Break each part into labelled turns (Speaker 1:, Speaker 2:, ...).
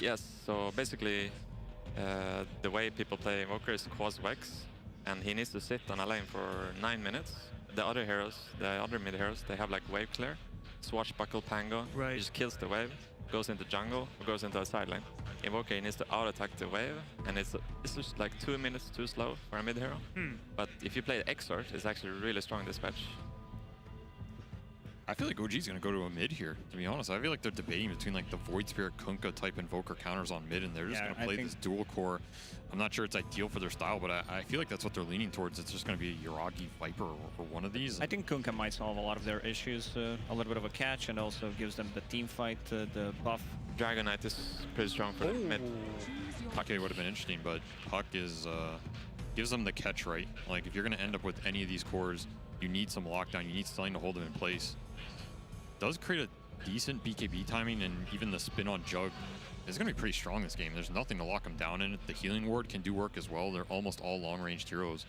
Speaker 1: Yes, so basically the way people play Invoker is Quas Vex, and he needs to sit on a lane for 9 minutes. The other heroes, the other mid heroes, they have like wave clear, swashbuckle Pango, he just kills the wave, goes into jungle, or goes into a side lane. Invoker needs to out-attack the wave, and it's just like 2 minutes too slow for a mid hero. But if you play Exort, it's actually really strong this patch.
Speaker 2: I feel like OG's going to go to a mid here, to be honest. I feel like they're debating between like the Void Spirit Kunkka type Invoker counters on mid, and they're just going to play this dual core. I'm not sure it's ideal for their style, but I feel like that's what they're leaning towards. It's just going to be a Yuragi Viper or one of these.
Speaker 3: I think Kunkka might solve a lot of their issues, a little bit of a catch, and also gives them the team fight, the buff.
Speaker 1: Dragon Knight is pretty strong for the mid.
Speaker 2: Puck would have been interesting, but Puck is gives them the catch right. Like if you're going to end up with any of these cores, you need some lockdown, you need something to hold them in place. Does create a decent BKB timing, and even the spin on Jug is going to be pretty strong this game. There's nothing to lock him down in it. The healing ward can do work as well. They're almost all long-ranged heroes.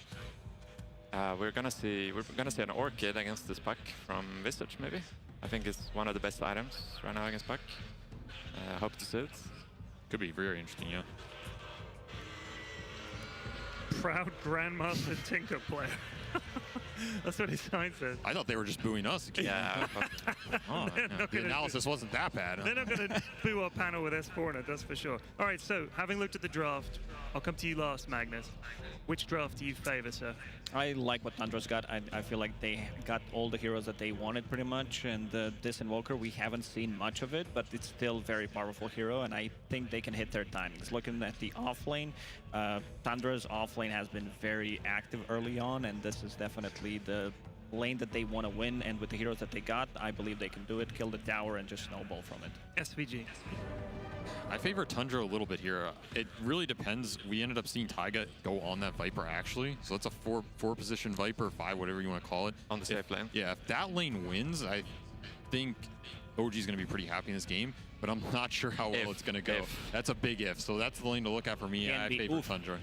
Speaker 1: We're gonna see an Orchid against this Puck from Visage maybe. I think it's one of the best items right now against Puck. Hope to see it.
Speaker 2: Could be very interesting, yeah.
Speaker 4: Proud Grandmaster Tinker player. That's what his sign says.
Speaker 2: I thought they were just booing us.
Speaker 1: Yeah.
Speaker 2: Oh, yeah. The analysis wasn't that bad.
Speaker 4: They're not going to boo our panel with S4 in it, that's for sure. All right, so having looked at the draft, I'll come to you last, Magnus. Which draft do you favor, sir?
Speaker 3: I like what Tundra's got. I feel like they got all the heroes that they wanted pretty much, and this Invoker, we haven't seen much of it, but it's still a very powerful hero, and I think they can hit their timings. Looking at the offlane, Tundra's offlane has been very active early on, and this is definitely the lane that they want to win, and with the heroes that they got, I believe they can do it, kill the tower, and just snowball from it.
Speaker 4: SVG.
Speaker 2: I favor Tundra a little bit here. It really depends. We ended up seeing Taiga go on that Viper actually, so it's a four position Viper, 5, whatever you want to call it.
Speaker 1: On the safe lane.
Speaker 2: Yeah, if that lane wins, I think OG's going to be pretty happy in this game, but I'm not sure how well it's going to go. That's a big if, so that's the lane to look at for me. I favor Tundra.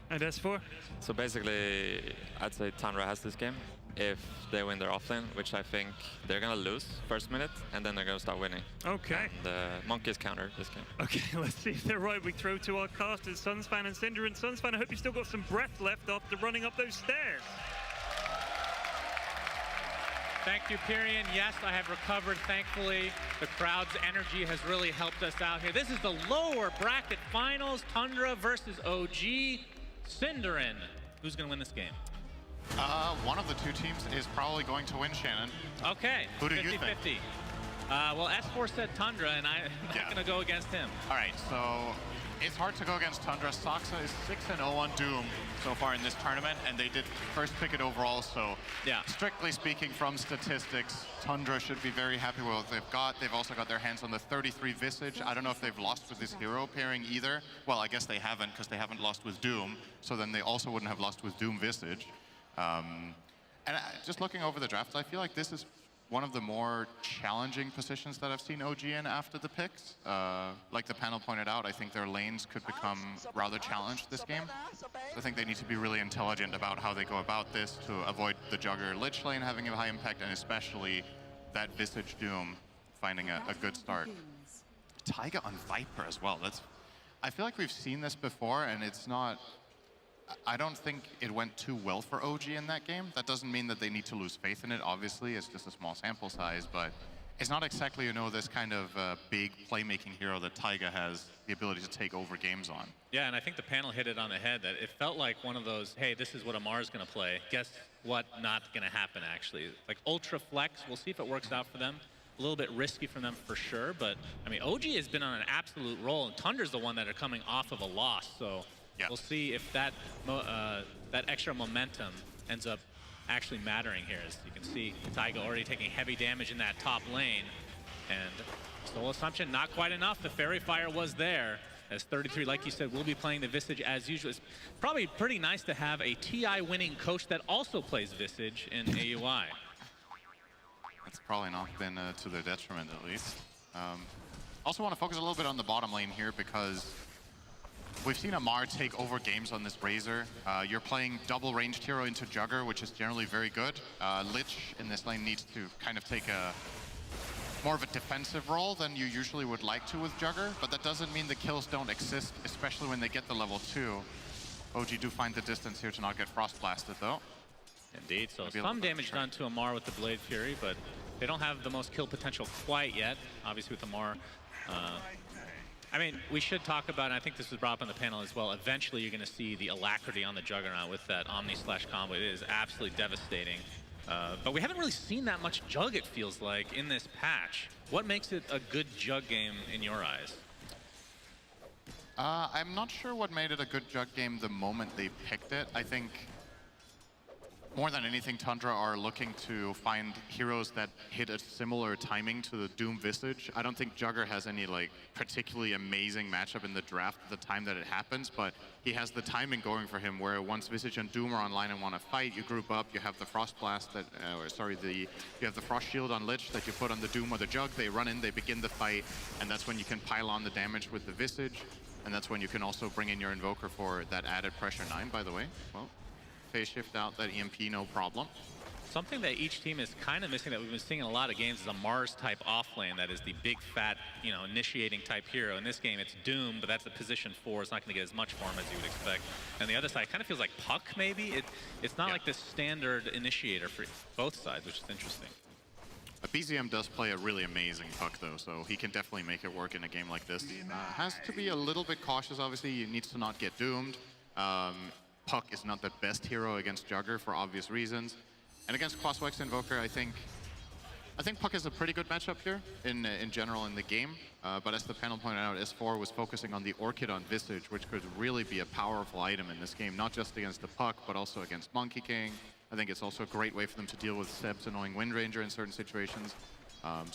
Speaker 4: And S4?
Speaker 1: So basically, I'd say Tundra has this game if they win their offlane, which I think they're gonna lose first minute, and then they're gonna start winning.
Speaker 4: Okay.
Speaker 1: And Monkeys counter this game.
Speaker 4: Okay, let's see if they're right. We throw to our casters, Sunsfan and Cinder. And Sunsfan, I hope you still got some breath left after running up those stairs.
Speaker 5: Thank you, Pyrian. Yes, I have recovered, thankfully. The crowd's energy has really helped us out here. This is the lower bracket finals, Tundra versus OG. Cinderin, who's gonna win this game?
Speaker 6: One of the two teams is probably going to win, Shannon.
Speaker 5: Okay,
Speaker 6: Who do you think?
Speaker 5: 50-50. Well, S4 said Tundra, and I'm not going to go against him.
Speaker 6: All right, so it's hard to go against Tundra. Soxa is 6-0 on Doom so far in this tournament, and they did first pick it overall, so strictly speaking from statistics, Tundra should be very happy with what they've got. They've also got their hands on the 33 Visage. I don't know if they've lost with this hero pairing either. Well, I guess they haven't, because they haven't lost with Doom, so then they also wouldn't have lost with Doom Visage. And just looking over the draft, I feel like this is one of the more challenging positions that I've seen OG in after the picks. Like the panel pointed out, I think their lanes could become rather challenged this game. So I think they need to be really intelligent about how they go about this to avoid the Jugger Lich lane having a high impact, and especially that Visage Doom finding a good start. Taiga on Viper as well. I feel like we've seen this before, and it's not... I don't think it went too well for OG in that game. That doesn't mean that they need to lose faith in it, obviously. It's just a small sample size, but it's not exactly, this kind of big playmaking hero that Taiga has the ability to take over games on.
Speaker 5: Yeah, and I think the panel hit it on the head, that it felt like one of those, hey, this is what Amar's going to play. Guess what? Not going to happen, actually. Like Ultra Flex, we'll see if it works out for them. A little bit risky for them for sure, but I mean, OG has been on an absolute roll, and Tundra's the one that are coming off of a loss, so... Yeah. We'll see if that extra momentum ends up actually mattering here. As you can see, Taiga already taking heavy damage in that top lane. And Soul Assumption, not quite enough. The Fairy Fire was there. As 33, like you said, will be playing the Visage as usual. It's probably pretty nice to have a TI winning coach that also plays Visage in AUI.
Speaker 6: That's probably not been to their detriment, at least. Also want to focus a little bit on the bottom lane here, because we've seen Amar take over games on this Razor. You're playing double ranged hero into Jugger, which is generally very good. Lich in this lane needs to kind of take a more of a defensive role than you usually would like to with Jugger, but that doesn't mean the kills don't exist, especially when they get the level 2. OG do find the distance here to not get frost blasted though.
Speaker 5: Indeed, so some damage done to Amar with the Blade Fury, but they don't have the most kill potential quite yet, obviously with Amar. I mean, we should talk about, and I think this was brought up on the panel as well, eventually you're going to see the alacrity on the Juggernaut with that Omni/slash combo. It is absolutely devastating. But we haven't really seen that much Jug, it feels like, in this patch. What makes it a good Jug game in your eyes?
Speaker 6: I'm not sure what made it a good Jug game the moment they picked it. I think more than anything, Tundra are looking to find heroes that hit a similar timing to the Doom Visage. I don't think Jugger has any like particularly amazing matchup in the draft at the time that it happens, but he has the timing going for him where once Visage and Doom are online and want to fight, you group up, you have the Frost Blast that, you have the Frost Shield on Lich that you put on the Doom or the Jug, they run in, they begin the fight, and that's when you can pile on the damage with the Visage, and that's when you can also bring in your Invoker for that added pressure 9, by the way. Well, phase shift out that EMP, no problem.
Speaker 5: Something that each team is kind of missing that we've been seeing in a lot of games is a Mars-type offlane that is the big, fat, initiating type hero. In this game, it's Doom, but that's a position 4. It's not going to get as much farm as you would expect. And the other side kind of feels like Puck, maybe? It's not like the standard initiator for both sides, which is interesting.
Speaker 6: BZM does play a really amazing Puck, though, so he can definitely make it work in a game like this. Has to be a little bit cautious, obviously. He needs to not get doomed. Puck is not the best hero against Jugger for obvious reasons. And against Quaswex Invoker, I think Puck is a pretty good matchup here in general in the game. But as the panel pointed out, S4 was focusing on the Orchid on Visage, which could really be a powerful item in this game, not just against the Puck, but also against Monkey King. I think it's also a great way for them to deal with Seb's annoying Wind Ranger in certain situations.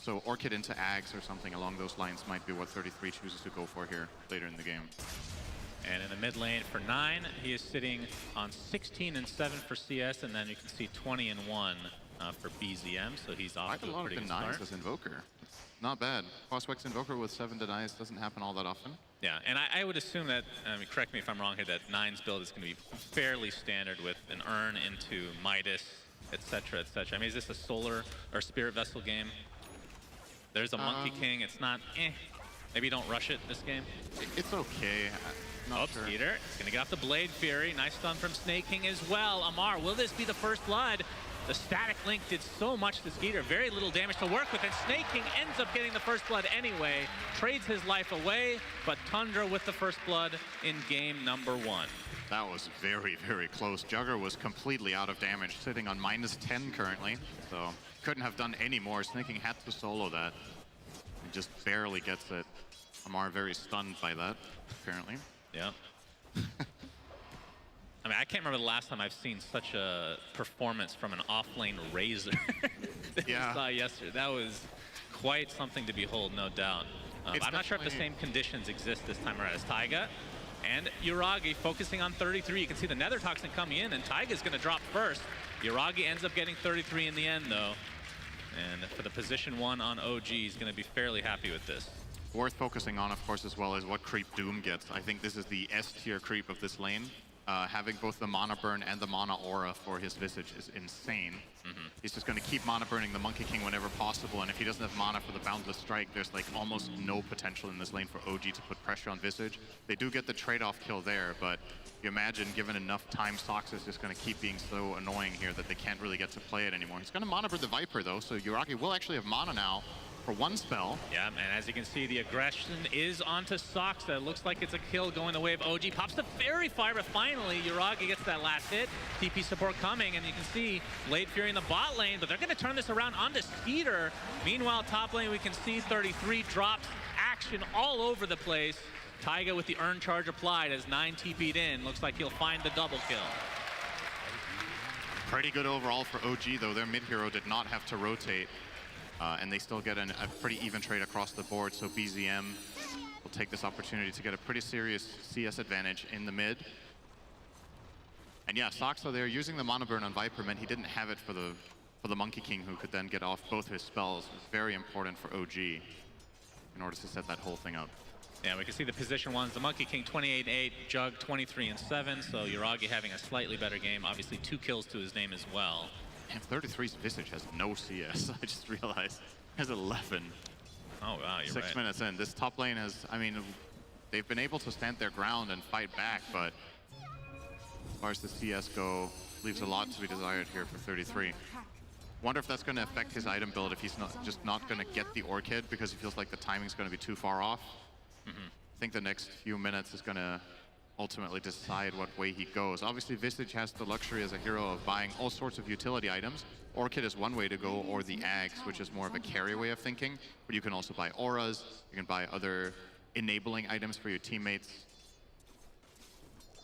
Speaker 6: So Orchid into Ags or something along those lines might be what 33 chooses to go for here later in the game.
Speaker 5: And in the mid lane for 9, he is sitting on 16 and 7 for CS, and then you can see 20 and 1 for BZM, so he's off to a pretty good start.
Speaker 6: A lot of denies as Invoker. It's not bad. Quaswex Invoker with 7 denies doesn't happen all that often.
Speaker 5: Yeah, and I would assume that, correct me if I'm wrong here, that 9's build is going to be fairly standard with an Urn into Midas, etc., etc. I mean, is this a Solar or Spirit Vessel game? There's a Monkey King. It's not, Maybe you don't rush it this game.
Speaker 6: It's okay. Not sure.
Speaker 5: Skeeter. It's going to get off the Blade Fury. Nice stun from Snake King as well. Amar, will this be the first blood? The static link did so much to Skeeter. Very little damage to work with, and Snake King ends up getting the first blood anyway. Trades his life away, but Tundra with the first blood in game number 1.
Speaker 6: That was very, very close. Jugger was completely out of damage, sitting on -10 currently, so couldn't have done any more. Snake King had to solo that. He just barely gets it. Amar very stunned by that, apparently.
Speaker 5: Yeah. I mean, I can't remember the last time I've seen such a performance from an offlane Razor that we saw yesterday. That was quite something to behold, no doubt. I'm not sure if the same conditions exist this time around as Taiga. And Yuragi focusing on 33. You can see the Nether Toxin coming in, and Taiga's going to drop first. Yuragi ends up getting 33 in the end, though. And for the position 1 on OG, he's going to be fairly happy with this.
Speaker 6: Worth focusing on, of course, as well, is what creep Doom gets. I think this is the S-tier creep of this lane. Having both the Mana Burn and the Mana Aura for his Visage is insane. He's just going to keep Mana Burning the Monkey King whenever possible, and if he doesn't have Mana for the Boundless Strike, there's like almost no potential in this lane for OG to put pressure on Visage. They do get the trade-off kill there, but you imagine given enough time, Sox is just going to keep being so annoying here that they can't really get to play it anymore. He's going to Mana Burn the Viper, though, so Yuragi will actually have Mana now for 1 spell.
Speaker 5: Yeah, and as you can see, the aggression is onto Soxa. It looks like it's a kill going the way of OG. Pops the Fairy Fire, but finally, Yuragi gets that last hit. TP support coming, and you can see Blade Fury in the bot lane, but they're going to turn this around onto Skeeter. Meanwhile, top lane, we can see 33 drops, action all over the place. Taiga with the Urn Charge applied as 9 TP'd in. Looks like he'll find the double kill.
Speaker 6: Pretty good overall for OG, though. Their mid hero did not have to rotate. And they still get a pretty even trade across the board, so BZM will take this opportunity to get a pretty serious CS advantage in the mid. And yeah, Soxa there using the Mana Burn on Viper meant he didn't have it for the Monkey King, who could then get off both his spells. It was very important for OG in order to set that whole thing up.
Speaker 5: Yeah, we can see the position 1s. The Monkey King 28-8, Jug 23-7, so Yuragi having a slightly better game. Obviously 2 kills to his name as well.
Speaker 6: And 33's Visage has no CS, I just realized. has 11.
Speaker 5: Oh, wow, you're
Speaker 6: 6
Speaker 5: right.
Speaker 6: minutes in. This top lane has, I mean, they've been able to stand their ground and fight back, but as far as the CS go, leaves a lot to be desired here for 33. Wonder if that's going to affect his item build if he's not going to get the Orchid because he feels like the timing's going to be too far off. I think the next few minutes is going to ultimately decide what way he goes. Obviously, Visage has the luxury as a hero of buying all sorts of utility items. Orchid is one way to go, or the Axe, which is more of a carry way of thinking. But you can also buy auras, you can buy other enabling items for your teammates.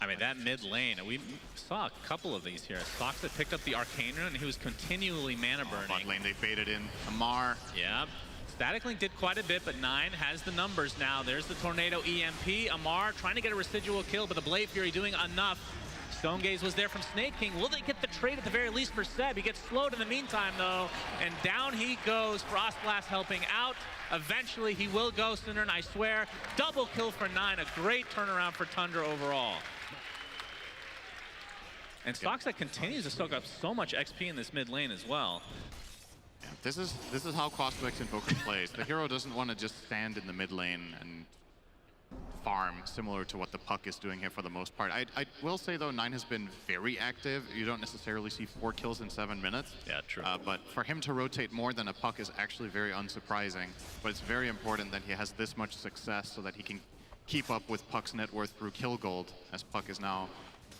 Speaker 5: I mean, that mid lane, we saw a couple of these here. Soxa picked up the Arcane Rune, and he was continually mana burning.
Speaker 6: Bot lane, they baited in Amar.
Speaker 5: Yeah. Static Link did quite a bit, but 9 has the numbers now. There's the Tornado EMP. Amar trying to get a residual kill, but the Blade Fury doing enough. Stone Gaze was there from Snake King. Will they get the trade at the very least for Seb? He gets slowed in the meantime, though, and down he goes. Frost Blast helping out. Eventually, he will go sooner, and I swear, double kill for 9. A great turnaround for Tundra overall. And Soxa continues to soak up so much XP in this mid lane as well.
Speaker 6: Yeah, this is how Cosmic's Invoker plays. The hero doesn't want to just stand in the mid lane and farm, similar to what the Puck is doing here for the most part. I will say, though, 9 has been very active. You don't necessarily see 4 kills in 7 minutes.
Speaker 5: Yeah, true.
Speaker 6: But for him to rotate more than a Puck is actually very unsurprising. But it's very important that he has this much success so that he can keep up with Puck's net worth through kill gold, as Puck is now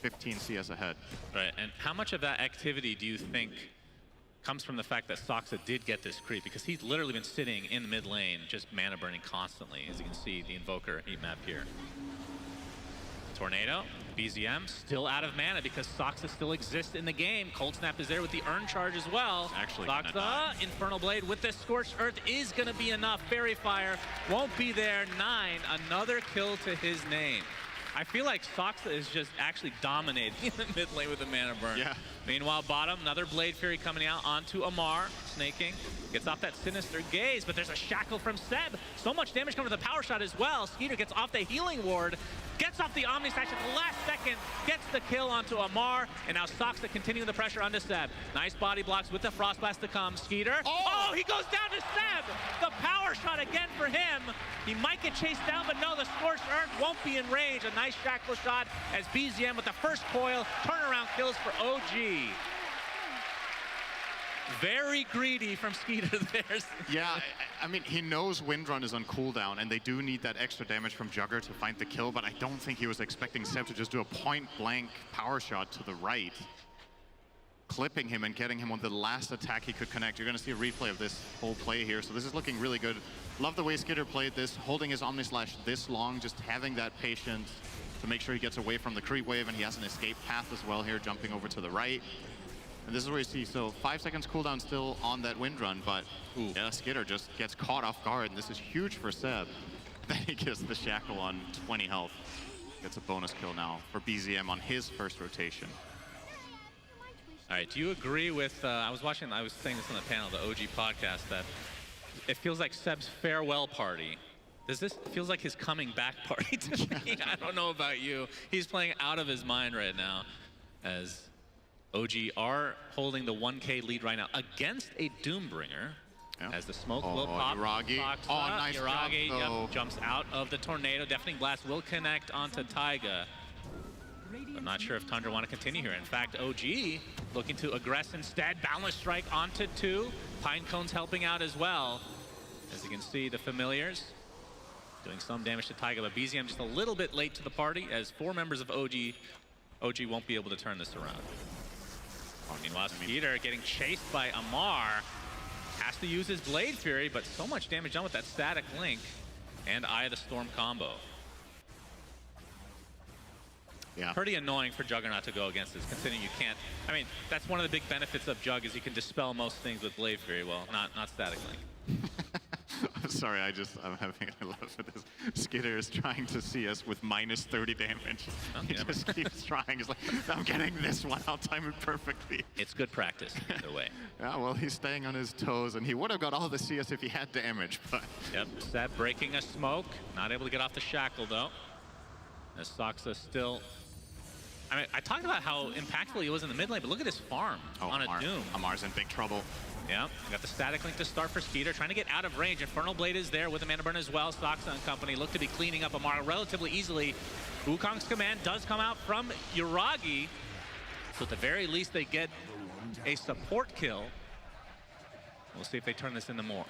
Speaker 6: 15 CS ahead.
Speaker 5: Right, and how much of that activity do you think comes from the fact that Soxa did get this creep? Because he's literally been sitting in the mid lane, just mana burning constantly, as you can see the Invoker heat map here. Tornado, BZM, still out of mana because Soxa still exists in the game. Cold Snap is there with the Urn Charge as well.
Speaker 6: Actually
Speaker 5: Soxa, Infernal Blade with the Scorched Earth is going to be enough. Fairy Fire won't be there. 9, another kill to his name. I feel like Soxa is just actually dominating in the mid lane with the mana burn.
Speaker 6: Yeah.
Speaker 5: Meanwhile, bottom, another Blade Fury coming out onto Amar. Snaking, gets off that Sinister Gaze, but there's a shackle from Seb. So much damage coming to the power shot as well. Skeeter gets off the healing ward, gets off the Omni Stash at the last second, gets the kill onto Amar, and now Soxa continuing the pressure onto Seb. Nice body blocks with the Frost Blast to come. Skeeter, oh, he goes down to Seb! The power shot again for him. He might get chased down, but no, the Scorched Earth won't be in range. A nice shackle shot as BZM with the first coil, turnaround kills for OG. Very greedy from Skeeter there.
Speaker 6: Yeah, I mean, he knows Windrun is on cooldown, and they do need that extra damage from Jugger to find the kill, but I don't think he was expecting Seb to just do a point-blank power shot to the right, clipping him and getting him on the last attack he could connect. You're going to see a replay of this whole play here, so this is looking really good. Love the way Skeeter played this, holding his Omni Slash this long, just having that patience to make sure he gets away from the creep wave, and he has an escape path as well here, jumping over to the right. And this is where you see, so 5 seconds cooldown still on that wind run, but yeah, Skitter just gets caught off guard, and this is huge for Seb. Then he gets the shackle on 20 health. Gets a bonus kill now for BZM on his first rotation.
Speaker 5: All right, do you agree with, I was saying this on the panel, the OG podcast, that it feels like Seb's farewell party. Does this feels like his coming back party to me? I don't know about you. He's playing out of his mind right now, as OG are holding the 1K lead right now against a Doombringer.
Speaker 6: Yeah.
Speaker 5: As the smoke will pop.
Speaker 6: Yuragi.
Speaker 5: Soxa,
Speaker 6: Nice
Speaker 5: Yuragi
Speaker 6: jump,
Speaker 5: jumps out of the Tornado. Deafening Blast will connect onto Taiga. I'm not sure if Tundra want to continue here. In fact, OG looking to aggress instead. Boundless Strike onto 2. Pinecone's helping out as well. As you can see, the Familiars doing some damage to Taiga, but BZM just a little bit late to the party as 4 members of OG won't be able to turn this around. Meanwhile, Skeeter getting chased by Amar. Has to use his Blade Fury, but so much damage done with that Static Link and Eye of the Storm combo.
Speaker 6: Yeah.
Speaker 5: Pretty annoying for Juggernaut to go against this, considering you can't. I mean, that's one of the big benefits of Jug is you can dispel most things with Blade Fury. Well, not Static Link.
Speaker 6: I'm sorry, I'm having a love for this. Skitter is trying to see us with minus 30 damage.
Speaker 5: Oh,
Speaker 6: he just keeps trying. He's like, I'm getting this one, I'll time it perfectly.
Speaker 5: It's good practice, either way.
Speaker 6: Yeah, well, he's staying on his toes, and he would have got all the CS if he had damage, but...
Speaker 5: Yep, Seb breaking a smoke. Not able to get off the shackle, though. As Soxa still... I mean, I talked about how impactful he was in the mid lane, but look at his farm on
Speaker 6: Amar.
Speaker 5: a Doom.
Speaker 6: Amar's in big trouble.
Speaker 5: Yeah, got the static link to start for Skeeter, trying to get out of range. Infernal Blade is there with the mana burn as well. Soxa and company look to be cleaning up Amar relatively easily. Wukong's command does come out from Yuragi, so at the very least they get a support kill. We'll see if they turn this into more.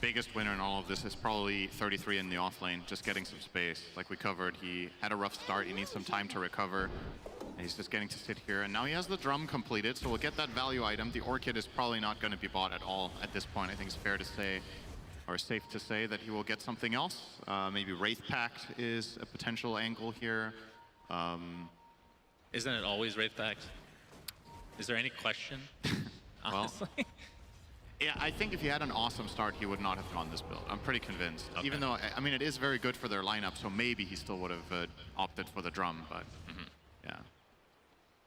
Speaker 6: Biggest winner in all of this is probably 33 in the off lane, just getting some space. Like we covered, he had a rough start, he needs some time to recover. And he's just getting to sit here, and now he has the drum completed, so we'll get that value item. The Orchid is probably not going to be bought at all at this point. I think it's fair to say, or safe to say, that he will get something else. Maybe Wraith Pact is a potential angle here.
Speaker 5: Isn't it always Wraith Pact? Is there any question? Honestly.
Speaker 6: Well, yeah, I think if he had an awesome start, he would not have gone this build. I'm pretty convinced. Okay. Even though, I mean, it is very good for their lineup, so maybe he still would have opted for the drum, but yeah.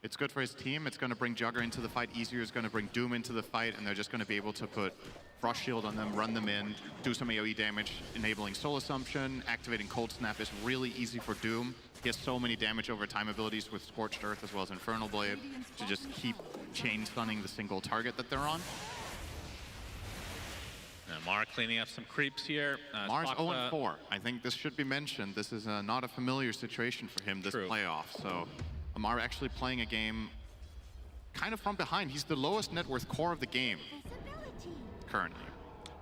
Speaker 6: It's good for his team. It's going to bring Jugger into the fight easier. It's going to bring Doom into the fight, and they're just going to be able to put Frost Shield on them, run them in, do some AoE damage, enabling Soul Assumption. Activating Cold Snap is really easy for Doom. He has so many damage over time abilities with Scorched Earth as well as Infernal Blade to just keep chain stunning the single target that they're on.
Speaker 5: Mar cleaning up some creeps here.
Speaker 6: Mar's 0-4. I think this should be mentioned. This is not a familiar situation for him this playoff. So Amar actually playing a game kind of from behind. He's the lowest net worth core of the game currently.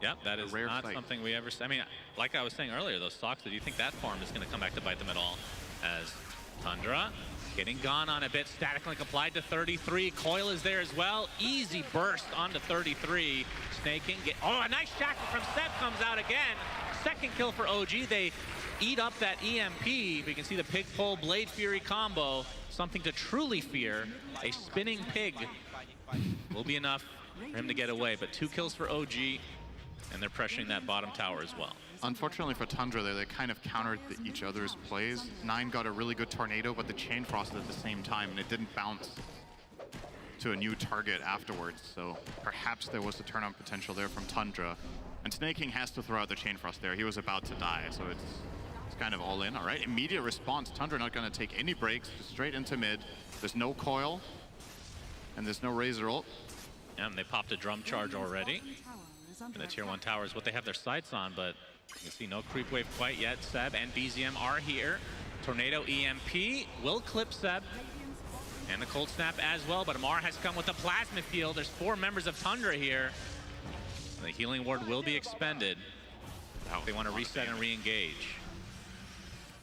Speaker 5: Yeah, that is not something we ever... I mean, like I was saying earlier, those Soxa, do you think that farm is going to come back to bite them at all? As Tundra getting gone on a bit. Static link applied to 33. Coil is there as well. Easy burst onto 33. Snaking. Oh, a nice shackle from Seb comes out again. Second kill for OG. They eat up that EMP. We can see the Pig Pole Blade Fury combo. Something to truly fear. A spinning pig will be enough for him to get away. But 2 kills for OG, and they're pressuring that bottom tower as well.
Speaker 6: Unfortunately for Tundra, they kind of countered each other's plays. 9 got a really good tornado, but the chain frosted at the same time, and it didn't bounce to a new target afterwards. So perhaps there was a turn-on potential there from Tundra. And Snaking has to throw out the chain frost there. He was about to die, so it's kind of all in. All right, immediate response. Tundra not going to take any breaks, just straight into mid. There's no coil, and there's no Razor ult.
Speaker 5: Yeah, and they popped a drum charge already. And the tier 1 tower is what they have their sights on, but you can see no creep wave quite yet. Seb and BZM are here. Tornado EMP will clip Seb. And the Cold Snap as well, but Amar has come with a Plasma Field. There's 4 members of Tundra here. The Healing Ward will be expended. They want to reset and re-engage.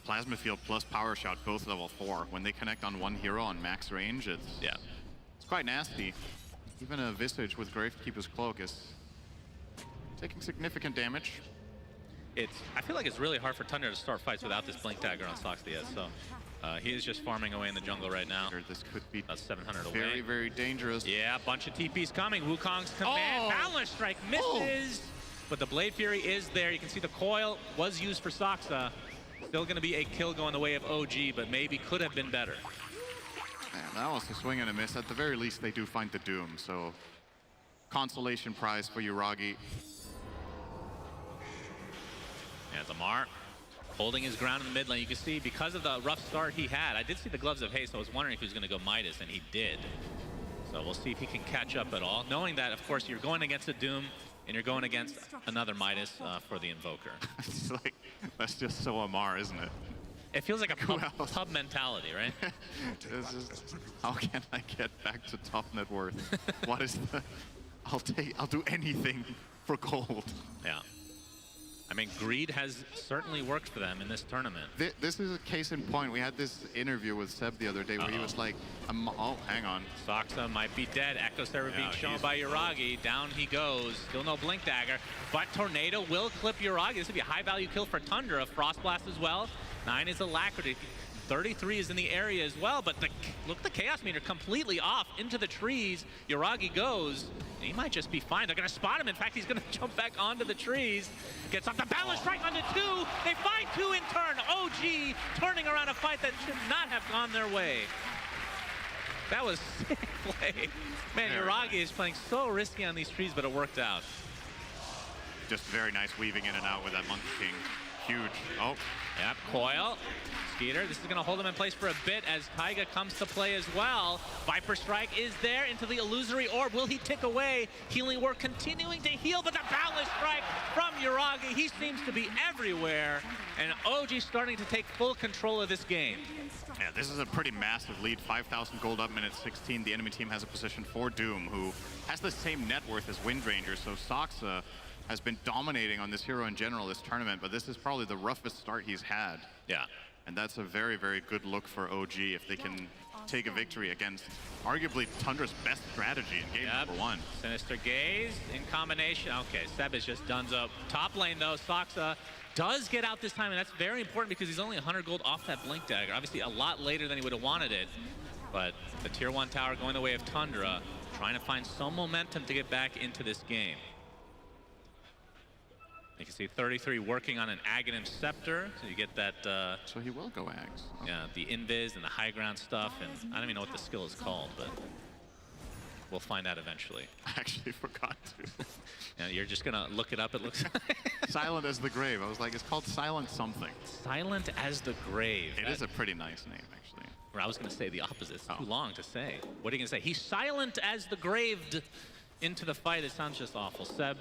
Speaker 6: Plasma Field plus Power Shot, both level 4. When they connect on one hero on max range, it's quite nasty. Even a Visage with Gravekeeper's Cloak is taking significant damage.
Speaker 5: I feel like it's really hard for Tundra to start fights without this Blink Dagger on Soxa yet, so he is just farming away in the jungle right now.
Speaker 6: This could be
Speaker 5: 700 away.
Speaker 6: Very, very dangerous.
Speaker 5: Yeah, a bunch of TPs coming. Wukong's command. Balance Strike misses, but the Blade Fury is there. You can see the coil was used for Soxa. Still going to be a kill going the way of OG, but maybe could have been better.
Speaker 6: Man, that was a swing and a miss. At the very least, they do find the Doom, so consolation prize for Yuragi.
Speaker 5: As Amar holding his ground in the mid lane. You can see because of the rough start he had, I did see the Gloves of Haste, so I was wondering if he was going to go Midas, and he did. So we'll see if he can catch up at all. Knowing that, of course, you're going against a Doom, and you're going against another Midas for the Invoker.
Speaker 6: It's like, that's just so Amar, isn't it?
Speaker 5: It feels like a pub mentality, right?
Speaker 6: It's just, how can I get back to top net worth? What is the... I'll do anything for gold.
Speaker 5: Yeah. I mean, greed has certainly worked for them in this tournament.
Speaker 6: This is a case in point. We had this interview with Seb the other day where he was like, oh, hang on.
Speaker 5: Soxa might be dead. Echo Server being shown by Yuragi. Down he goes. Still no Blink Dagger, but Tornado will clip Yuragi. This would be a high-value kill for Tundra. Frost Blast as well. 9 is Alacrity. 33 is in the area as well, but look, the Chaos Meter completely off into the trees. Yuragi goes. He might just be fine. They're going to spot him. In fact, he's going to jump back onto the trees. Gets off the Balance Strike onto 2. They find 2 in turn. OG turning around a fight that should not have gone their way. That was sick play. Man, Yuragi is playing so risky on these trees, but it worked out.
Speaker 6: Just very nice weaving in and out with that Monkey King. huge. Oh,
Speaker 5: Yep, Coil. Skeeter, this is going to hold him in place for a bit as Taiga comes to play as well. Viper Strike is there into the illusory orb. Will he tick away? Healing Word continuing to heal, but the Boundless Strike from Yuragi. He seems to be everywhere, and OG starting to take full control of this game.
Speaker 6: yeah, this is a pretty massive lead. 5,000 gold up, minute 16. The enemy team has a position for Doom, who has the same net worth as Windranger, so Soxa has been dominating on this hero in general this tournament, but this is probably the roughest start he's had.
Speaker 5: Yeah.
Speaker 6: And that's a very, very good look for OG if they can take a victory against arguably Tundra's best strategy in game number 1.
Speaker 5: Sinister Gaze in combination. Okay, Seb is just donezo. Top lane though, Soxa does get out this time, and that's very important because he's only 100 gold off that Blink Dagger. Obviously a lot later than he would have wanted it, but the tier 1 tower going the way of Tundra, trying to find some momentum to get back into this game. You can see 33 working on an Aghanim Scepter, so you get that...
Speaker 6: so he will go Ags. Oh.
Speaker 5: Yeah, the invis and the high ground stuff, and I don't even know what the skill is called, but we'll find out eventually.
Speaker 6: I actually forgot to.
Speaker 5: Yeah, you're just gonna look it up, it looks like.
Speaker 6: Silent as the Grave. I was like, it's called Silent something.
Speaker 5: Silent as the Grave.
Speaker 6: It is a pretty nice name, actually.
Speaker 5: Or I was gonna say the opposite. It's too long to say. What are you gonna say? He's silent as the graved into the fight. It sounds just awful. Seb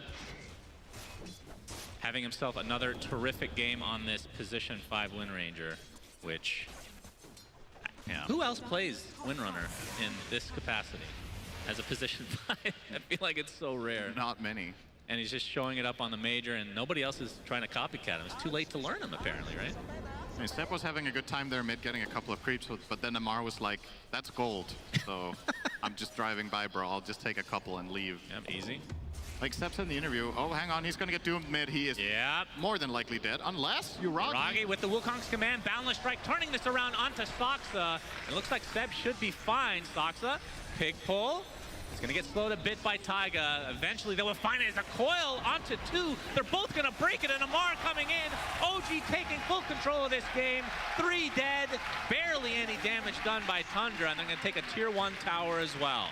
Speaker 5: having himself another terrific game on this position 5 Windranger, which,
Speaker 6: yeah.
Speaker 5: Who else plays Windrunner in this capacity as a position 5? I feel like it's so rare.
Speaker 6: Not many.
Speaker 5: And he's just showing it up on the major, and nobody else is trying to copycat him. It's too late to learn him, apparently, right?
Speaker 6: I mean, Step was having a good time there mid, getting a couple of creeps, but then Amar was like, that's gold, so I'm just driving by, bro. I'll just take a couple and leave.
Speaker 5: Yep, easy.
Speaker 6: Like Step said in the interview, oh, hang on, he's going to get doomed mid. He is more than likely dead, unless Yuragi.
Speaker 5: Yuragi with the Wukong's command, Boundless Strike, turning this around onto Soxa. It looks like Seb should be fine. Soxa, pig pull. He's going to get slowed a bit by Taiga. Eventually, they will find it as a coil onto 2. They're both going to break it, and Amar coming in. OG taking full control of this game. 3 dead, barely any damage done by Tundra, and they're going to take a tier 1 tower as well.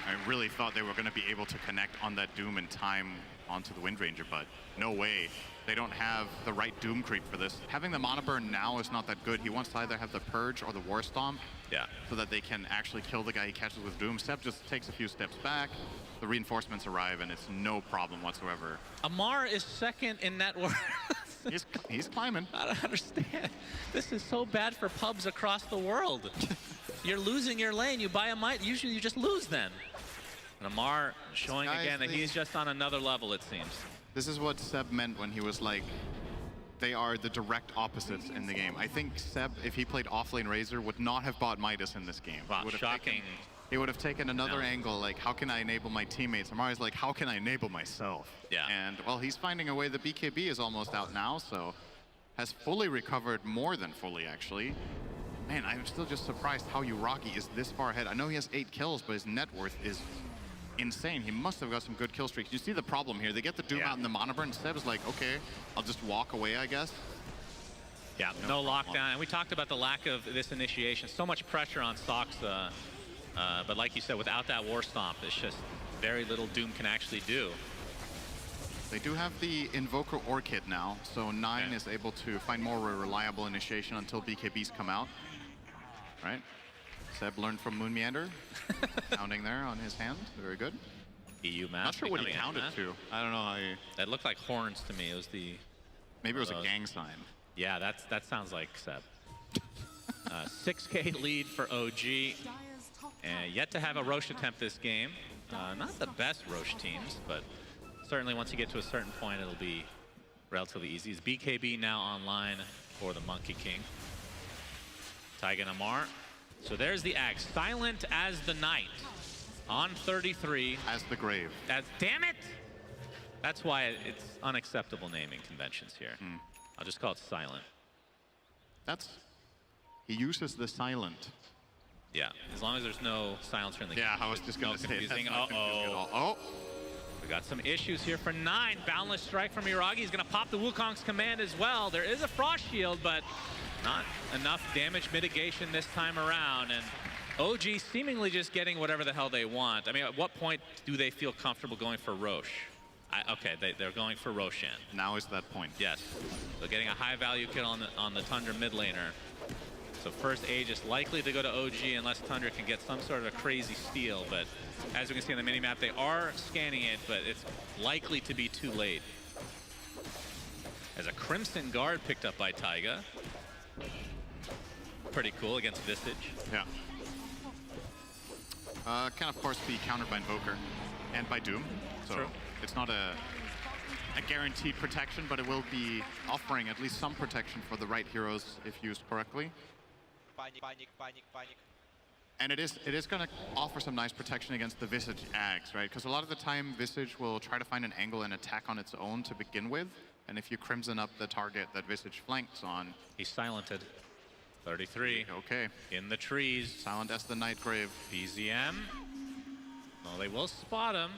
Speaker 6: I really thought they were going to be able to connect on that Doom in time onto the Windranger, but no way. They don't have the right Doom creep for this. Having the Mana Burn now is not that good. He wants to either have the Purge or the War Stomp, so that they can actually kill the guy he catches with Doom. Seb just takes a few steps back, the reinforcements arrive, and it's no problem whatsoever.
Speaker 5: Amar is second in net worth.
Speaker 6: he's climbing.
Speaker 5: I don't understand. This is so bad for pubs across the world. You're losing your lane, you buy a mite, usually you just lose then. And Amar showing again that he's just on another level, it seems.
Speaker 6: This is what Seb meant when he was like, they are the direct opposites in the game. I think Seb, if he played offlane Razor, would not have bought Midas in this game.
Speaker 5: Wow, shocking.
Speaker 6: He would have taken another angle, like, how can I enable my teammates? Amar's like, how can I enable myself?
Speaker 5: Yeah.
Speaker 6: And, well, he's finding a way. The BKB is almost out now, so has fully recovered, more than fully, actually. Man, I'm still just surprised how Yuragi is this far ahead. I know he has 8 kills, but his net worth is insane. He must have got some good kill streaks. You see the problem here. They get the Doom out in the Mana Burn. Seb is like, okay, I'll just walk away, I guess.
Speaker 5: Yeah, no lockdown. And we talked about the lack of this initiation. So much pressure on Soxa. But like you said, without that War Stomp, it's just very little Doom can actually do.
Speaker 6: They do have the Invoker Orchid now, so 9 is able to find more reliable initiation until BKBs come out. Right? Seb learned from Moon Meander, pounding there on his hand. Very good.
Speaker 5: EU map.
Speaker 6: Not sure what he counted to. I don't know how he...
Speaker 5: That looked like horns to me. It was the...
Speaker 6: Maybe it was a gang sign.
Speaker 5: Yeah, that sounds like Seb. 6K lead for OG. And yet to have a Roche attempt this game. Not the best Roche teams, but certainly once you get to a certain point, it'll be relatively easy. Is BKB now online for the Monkey King? Taiga and Amar. So there's the axe. Silent as the night on 33.
Speaker 6: As the grave.
Speaker 5: Damn it! That's why it's unacceptable naming conventions here. I'll just call it silent.
Speaker 6: He uses the silent.
Speaker 5: Yeah, as long as there's no silencer in the game.
Speaker 6: Yeah, I was just going to say
Speaker 5: confusing.
Speaker 6: that's not confusing at all. Oh!
Speaker 5: We got some issues here for 9. Boundless Strike from Yuragi. He's going to pop the Wukong's command as well. There is a Frost Shield, but not enough damage mitigation this time around. And OG seemingly just getting whatever the hell they want. I mean, at what point do they feel comfortable going for Roche? Okay, they're going for Roshan.
Speaker 6: Now is that point.
Speaker 5: Yes. So getting a high value kill on the Tundra mid laner. So first Aegis likely to go to OG unless Tundra can get some sort of a crazy steal. But as we can see on the minimap, they are scanning it, but it's likely to be too late. As a Crimson Guard picked up by Taiga. Pretty cool against Visage.
Speaker 6: Yeah. Can of course be countered by Invoker and by Doom. So
Speaker 5: True.
Speaker 6: it's not a guaranteed protection, but it will be offering at least some protection for the right heroes if used correctly. And it is going to offer some nice protection against the Visage Ags, right? Because a lot of the time, Visage will try to find an angle and attack on its own to begin with. And if you Crimson up the target that Visage flanks on...
Speaker 5: He's silented. 33.
Speaker 6: Okay.
Speaker 5: In the trees.
Speaker 6: Silent as the Nightgrave.
Speaker 5: BZM. Well, they will spot him.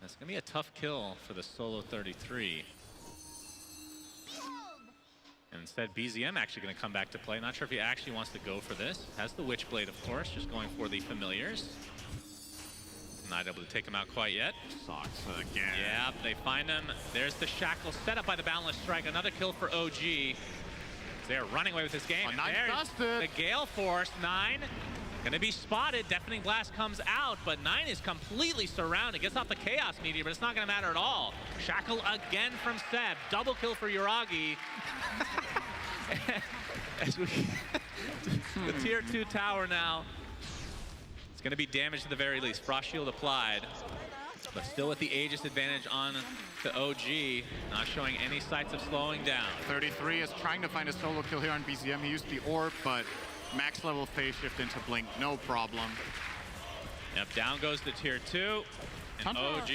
Speaker 5: That's going to be a tough kill for the solo 33. And instead, BZM actually going to come back to play. Not sure if he actually wants to go for this. Has the Witchblade, of course, just going for the familiars. Not able to take him out quite yet.
Speaker 6: Sucks again.
Speaker 5: Yeah, they find him. There's the shackle set up by the Boundless Strike. Another kill for OG. They're running away with this game.
Speaker 6: Oh,
Speaker 5: And
Speaker 6: Nine
Speaker 5: there's
Speaker 6: dusted.
Speaker 5: the Gale Force. 9 gonna be spotted. Deafening Blast comes out, but 9 is completely surrounded. Gets off the Chaos Meteor, but it's not gonna matter at all. Shackle again from Seb. Double kill for Yuragi. As we the tier 2 tower now. It's gonna be damaged at the very least. Frost Shield applied. But still with the Aegis advantage on to OG, not showing any signs of slowing down.
Speaker 6: 33 is trying to find a solo kill here on BZM. He used the orb, but max level phase shift into Blink, no problem.
Speaker 5: Yep, down goes the tier 2. And OG.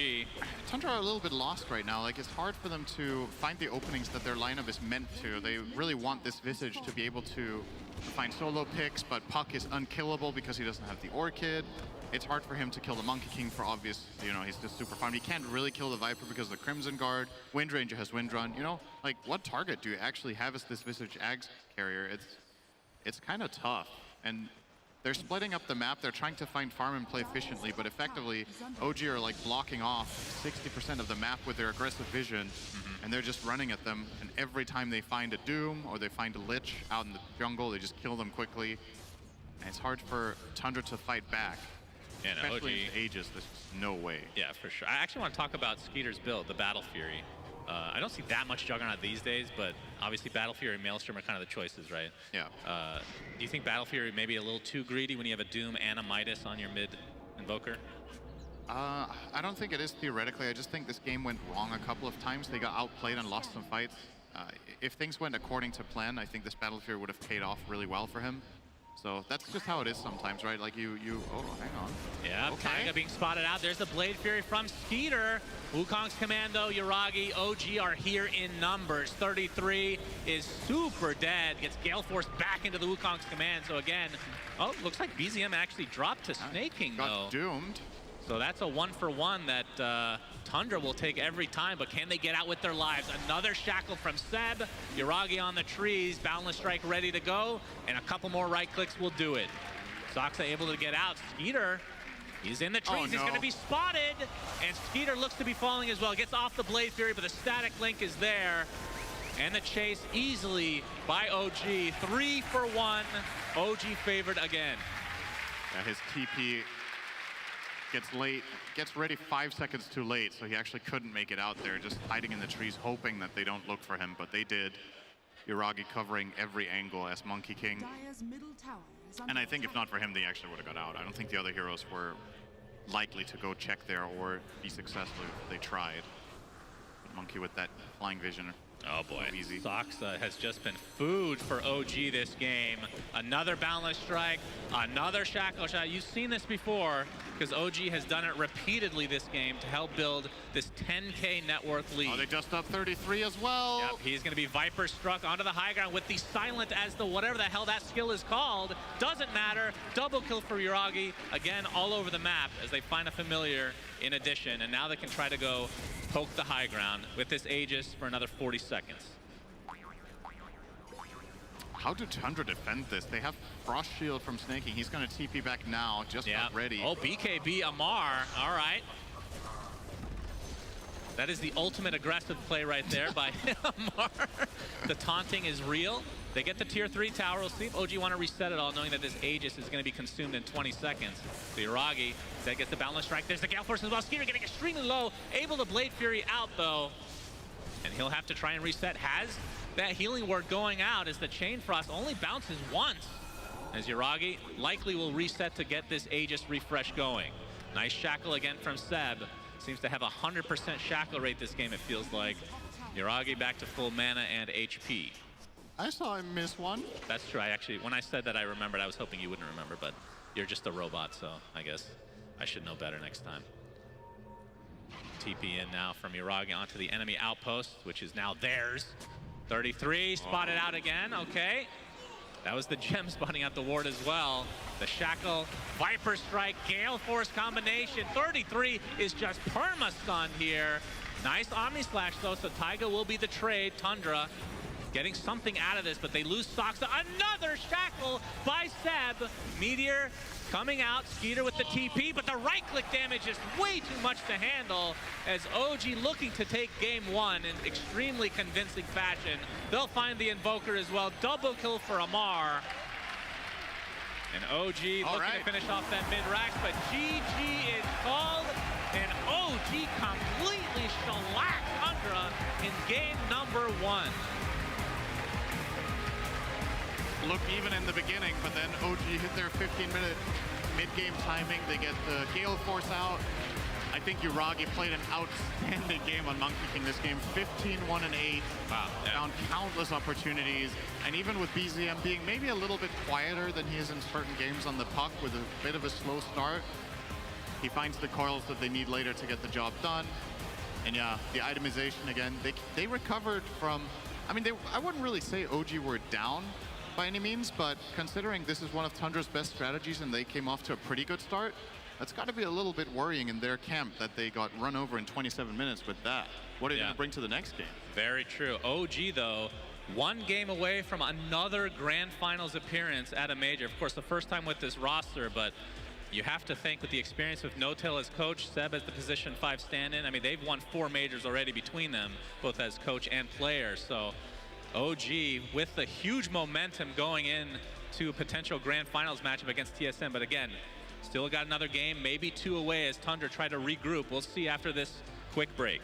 Speaker 6: Tundra are a little bit lost right now. Like, it's hard for them to find the openings that their lineup is meant to. They really want this Visage to be able to find solo picks, but Puck is unkillable because he doesn't have the Orchid. It's hard for him to kill the Monkey King for obvious, you know, he's just super farmed. He can't really kill the Viper because of the Crimson Guard. Wind Ranger has Wind Run. You know, like, what target do you actually have as this Visage Ags carrier? It's kind of tough. And they're splitting up the map. They're trying to find farm and play efficiently, but effectively, OG are like blocking off 60% of the map with their aggressive vision, and they're just running at them. And every time they find a Doom or they find a Lich out in the jungle, they just kill them quickly. And it's hard for Tundra to fight back.
Speaker 5: And
Speaker 6: Especially
Speaker 5: OG.
Speaker 6: in Aegis, there's just no way.
Speaker 5: Yeah, for sure. I actually want to talk about Skeeter's build, the Battle Fury. I don't see that much Juggernaut these days, but obviously Battle Fury and Maelstrom are kind of the choices, right?
Speaker 6: Yeah.
Speaker 5: Do you think Battle Fury may be a little too greedy when you have a Doom and a Midas on your mid Invoker?
Speaker 6: I don't think it is theoretically. I just think this game went wrong a couple of times. They got outplayed and lost some fights. If things went according to plan, I think this Battle Fury would have paid off really well for him. So that's just how it is sometimes, right? Like oh, hang on.
Speaker 5: Yeah,
Speaker 6: Okay.
Speaker 5: Taiga being spotted out. There's the Blade Fury from Skeeter. Wukong's Commando, Yuragi, OG are here in numbers. 33 is super dead. Gets Gale Force back into the Wukong's command. So again, looks like BZM actually dropped to Snake King though.
Speaker 6: Got doomed.
Speaker 5: So that's a 1-for-1 that Tundra will take every time, but can they get out with their lives? Another shackle from Seb, Yuragi on the trees, Boundless Strike ready to go, and a couple more right clicks will do it. Soxa able to get out. Skeeter, he's in the trees, he's gonna be spotted, and Skeeter looks to be falling as well. Gets off the Blade Fury, but the static link is there. And the chase easily by OG, 3-for-1, OG favored again.
Speaker 6: His TP gets late, gets ready 5 seconds too late, so he actually couldn't make it out there, just hiding in the trees, hoping that they don't look for him, but they did. Yuragi covering every angle as Monkey King. And I think if not for him, they actually would have got out. I don't think the other heroes were likely to go check there or be successful if they tried. But Monkey with that flying vision.
Speaker 5: Oh boy,
Speaker 6: easy.
Speaker 5: Soxa has just been food for OG this game. Another Boundless Strike, another Shackle Shot. You've seen this before because OG has done it repeatedly this game to help build this 10K net worth lead.
Speaker 6: Oh, they just up 33 as well.
Speaker 5: Yep, he's gonna be Viper struck onto the high ground with the Silent as the whatever the hell that skill is called. Doesn't matter, double kill for Yuragi. Again, all over the map as they find a familiar in addition, and now they can try to go poke the high ground with this Aegis for another 40 seconds.
Speaker 6: How do Tundra defend this? They have Frost Shield from Snaking. He's going to TP back now, just not ready.
Speaker 5: Oh, BKB Amar, all right. That is the ultimate aggressive play right there by Amar. The taunting is real. They get the tier 3 tower. We'll see if OG want to reset it all, knowing that this Aegis is going to be consumed in 20 seconds. So Yuragi, that gets the boundless strike. There's the Gale Force as well. Skeeter getting extremely low. Able to Blade Fury out, though. And he'll have to try and reset. Has that healing ward going out as the Chain Frost only bounces once. As Yuragi likely will reset to get this Aegis refresh going. Nice shackle again from Seb. Seems to have 100% shackle rate this game, it feels like. Yuragi back to full mana and HP.
Speaker 6: I saw him miss one.
Speaker 5: That's true. I actually, when I said that, I remembered. I was hoping you wouldn't remember, but you're just a robot, so I guess I should know better next time. TP in now from Yuragi onto the enemy outpost, which is now theirs. 33, spotted out again, okay. That was the gem spotting out the ward as well. The Shackle, Viper Strike, Gale Force combination. 33 is just perma-stunned here. Nice Omni Slash though, so Taiga will be the trade. Tundra getting something out of this, but they lose Soxa. Another Shackle by Seb. Meteor coming out, Skeeter with the TP, but the right-click damage is way too much to handle as OG looking to take game 1 in extremely convincing fashion. They'll find the Invoker as well. Double kill for Amar. And OG looking to finish off that mid-rack, but GG is called, and OG completely shellacked Tundra in game number 1.
Speaker 6: Looked even in the beginning, but then OG hit their 15-minute mid-game timing. They get the Gale Force out. I think Yuragi played an outstanding game on Monkey King this game. 15, 1, and 8.
Speaker 5: Wow. Yeah.
Speaker 6: Found countless opportunities. And even with BZM being maybe a little bit quieter than he is in certain games on the puck with a bit of a slow start, he finds the coils that they need later to get the job done. And yeah, the itemization again, they recovered from, I mean, I wouldn't really say OG were down by any means, but considering this is one of Tundra's best strategies and they came off to a pretty good start, that's got to be a little bit worrying in their camp that they got run over in 27 minutes with that. What are you going to bring to the next game?
Speaker 5: Very true. OG, though, 1 game away from another Grand Finals appearance at a major. Of course, the first time with this roster, but you have to think with the experience with No-Tail as coach, Seb as the position 5 stand-in. I mean, they've won 4 majors already between them, both as coach and player. So OG with the huge momentum going in to a potential Grand Finals matchup against TSM. But again, still got another game, maybe 2 away as Tundra try to regroup. We'll see after this quick break.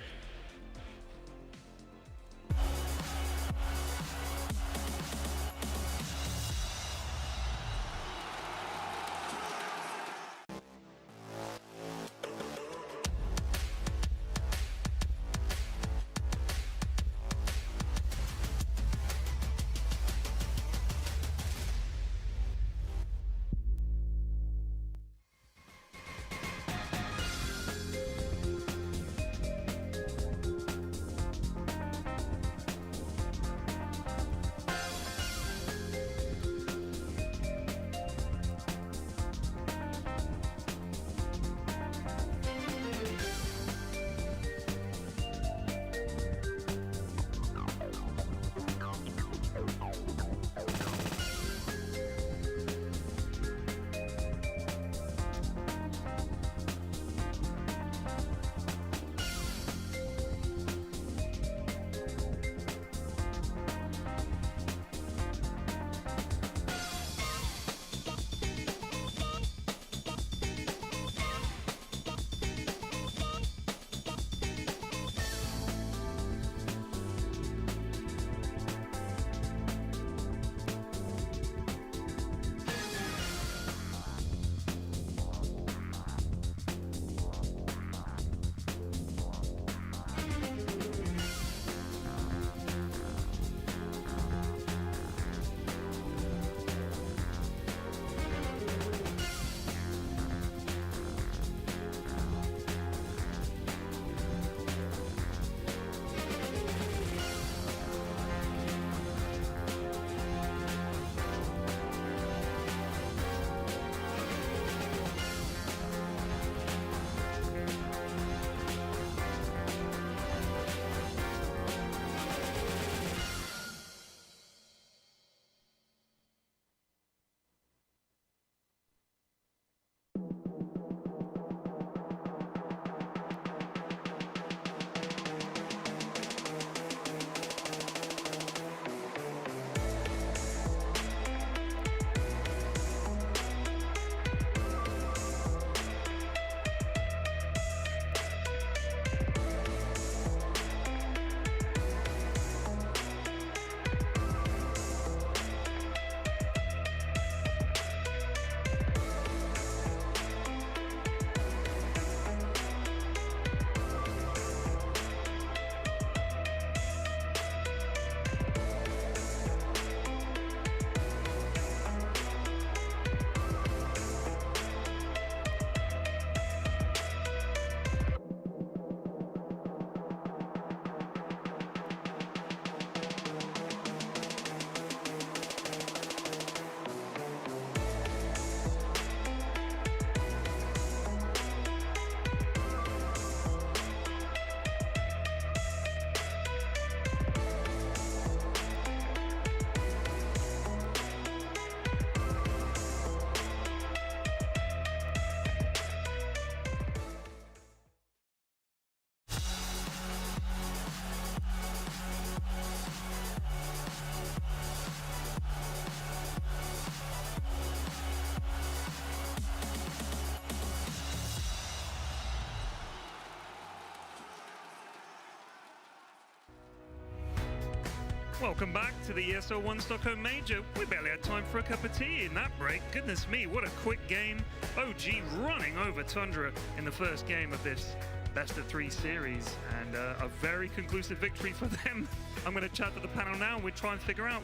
Speaker 4: Welcome back to the ESL 1 Stockholm Major. We barely had time for a cup of tea in that break. Goodness me, what a quick game. OG running over Tundra in the first game of this best-of-3 series, and a very conclusive victory for them. I'm going to chat to the panel now, and we'll try and figure out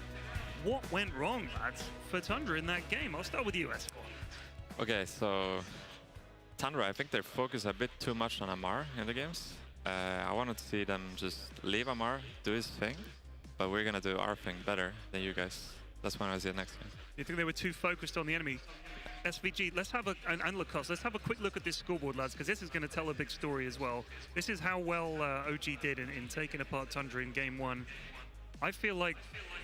Speaker 4: what went wrong, lads, for Tundra in that game. I'll start with you, Escort.
Speaker 1: Okay, so Tundra, I think they focus a bit too much on Amar in the games. I wanted to see them just leave Amar, do his thing, but we're gonna do our thing better than you guys. That's when I see it next game.
Speaker 4: You think they were too focused on the enemy? SVG, let's have and Lacoste, let's have a quick look at this scoreboard, lads, because this is going to tell a big story as well. This is how well OG did in taking apart Tundra in game 1. I feel like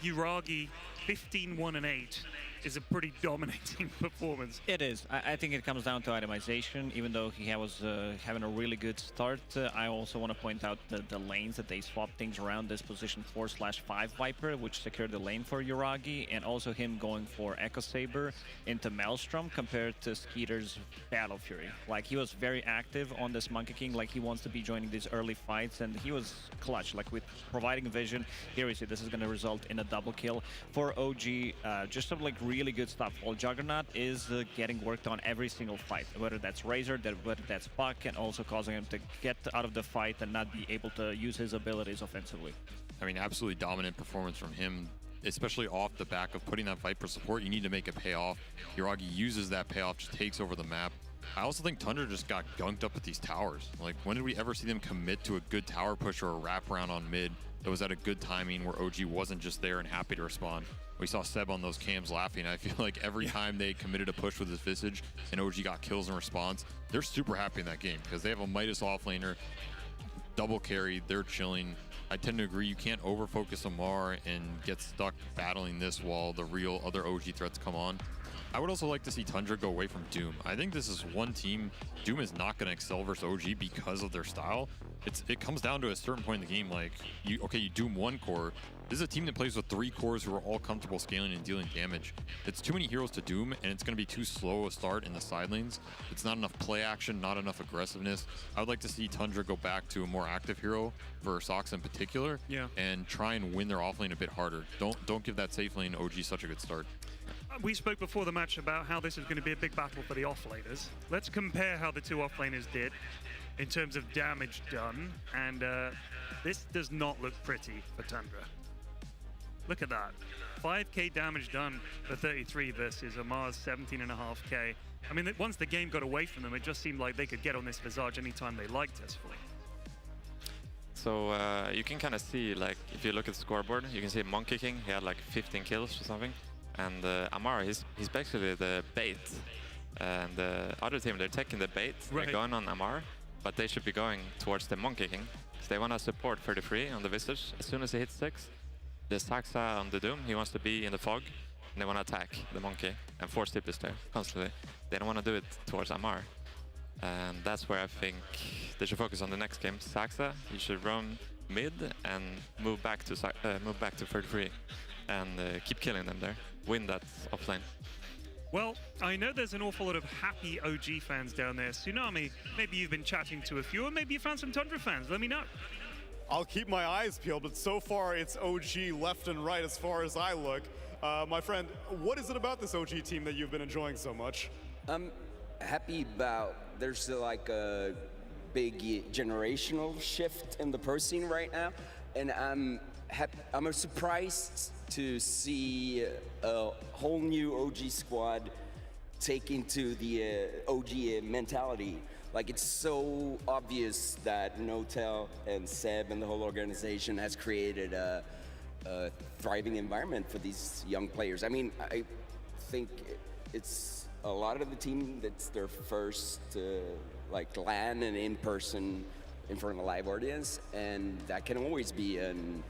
Speaker 4: Uragi 15-1-8 is a pretty dominating performance.
Speaker 3: It is. I think it comes down to itemization. Even though he was having a really good start, I also want to point out the lanes that they swapped things around. This position 4/5 Viper, which secured the lane for Uragi, and also him going for Echo Saber into Maelstrom compared to Skeeter's Battle Fury. Like, he was very active on this Monkey King. Like, he wants to be joining these early fights, and he was clutch. Like, with providing vision. Here we see this is going to result in a double kill for OG. Just some like really good stuff. While Juggernaut is getting worked on every single fight, whether that's Razor, whether that's Buck, and also causing him to get out of the fight and not be able to use his abilities offensively.
Speaker 2: I mean, absolutely dominant performance from him, especially off the back of putting that Viper support. You need to make a payoff. Uragi uses that payoff, just takes over the map. I also think Tundra just got gunked up with these towers. Like, when did we ever see them commit to a good tower push or a wraparound on mid that was at a good timing where OG wasn't just there and happy to respond? We saw Seb on those cams laughing. I feel like every time they committed a push with his Visage and OG got kills in response, they're super happy in that game because they have a Midas offlaner, double carry, they're chilling. I tend to agree, you can't over-focus Amar and get stuck battling this while the real other OG threats come on. I would also like to see Tundra go away from Doom. I think this is one team, Doom is not going to excel versus OG because of their style. It comes down to a certain point in the game, like, you Doom 1 core. This is a team that plays with 3 cores who are all comfortable scaling and dealing damage. It's too many heroes to Doom, and it's going to be too slow a start in the side lanes. It's not enough play action, not enough aggressiveness. I would like to see Tundra go back to a more active hero, for Sox in particular, and try and win their offlane a bit harder. Don't give that safe lane OG such a good start.
Speaker 4: We spoke before the match about how this is going to be a big battle for the offlaners. Let's compare how the two offlaners did in terms of damage done, and this does not look pretty for Tundra. Look at that. 5k damage done for 33 versus Amar's 17.5k. I mean, once the game got away from them, it just seemed like they could get on this Visage anytime they liked us for.
Speaker 1: So you can kind of see, like, if you look at the scoreboard, you can see Monkey King, he had like 15 kills or something. And Amar, he's basically the bait. And the other team, they're taking the bait, they're going on Amar, but they should be going towards the Monkey King. Because they want to support 33 on the Visage. As soon as he hits 6, the Saxa on the Doom, he wants to be in the fog, and they want to attack the Monkey and force tip is there constantly. They don't want to do it towards Amar. And that's where I think they should focus on the next game. Saxa, you should roam mid and move back to 33 and keep killing them there. Win that offlane.
Speaker 4: Well, I know there's an awful lot of happy OG fans down there. Tsunami, maybe you've been chatting to a few, or maybe you found some Tundra fans. Let me know.
Speaker 7: I'll keep my eyes peeled, but so far it's OG left and right as far as I look. My friend, what is it about this OG team that you've been enjoying so much?
Speaker 8: I'm happy about there's like a big generational shift in the pro scene right now, and I'm surprised to see a whole new OG squad taking to the OG mentality. Like, it's so obvious that Notel and Seb and the whole organization has created a thriving environment for these young players. I mean, I think it's a lot of the team that's their first like LAN and in-person in front of a live audience, and that can always be an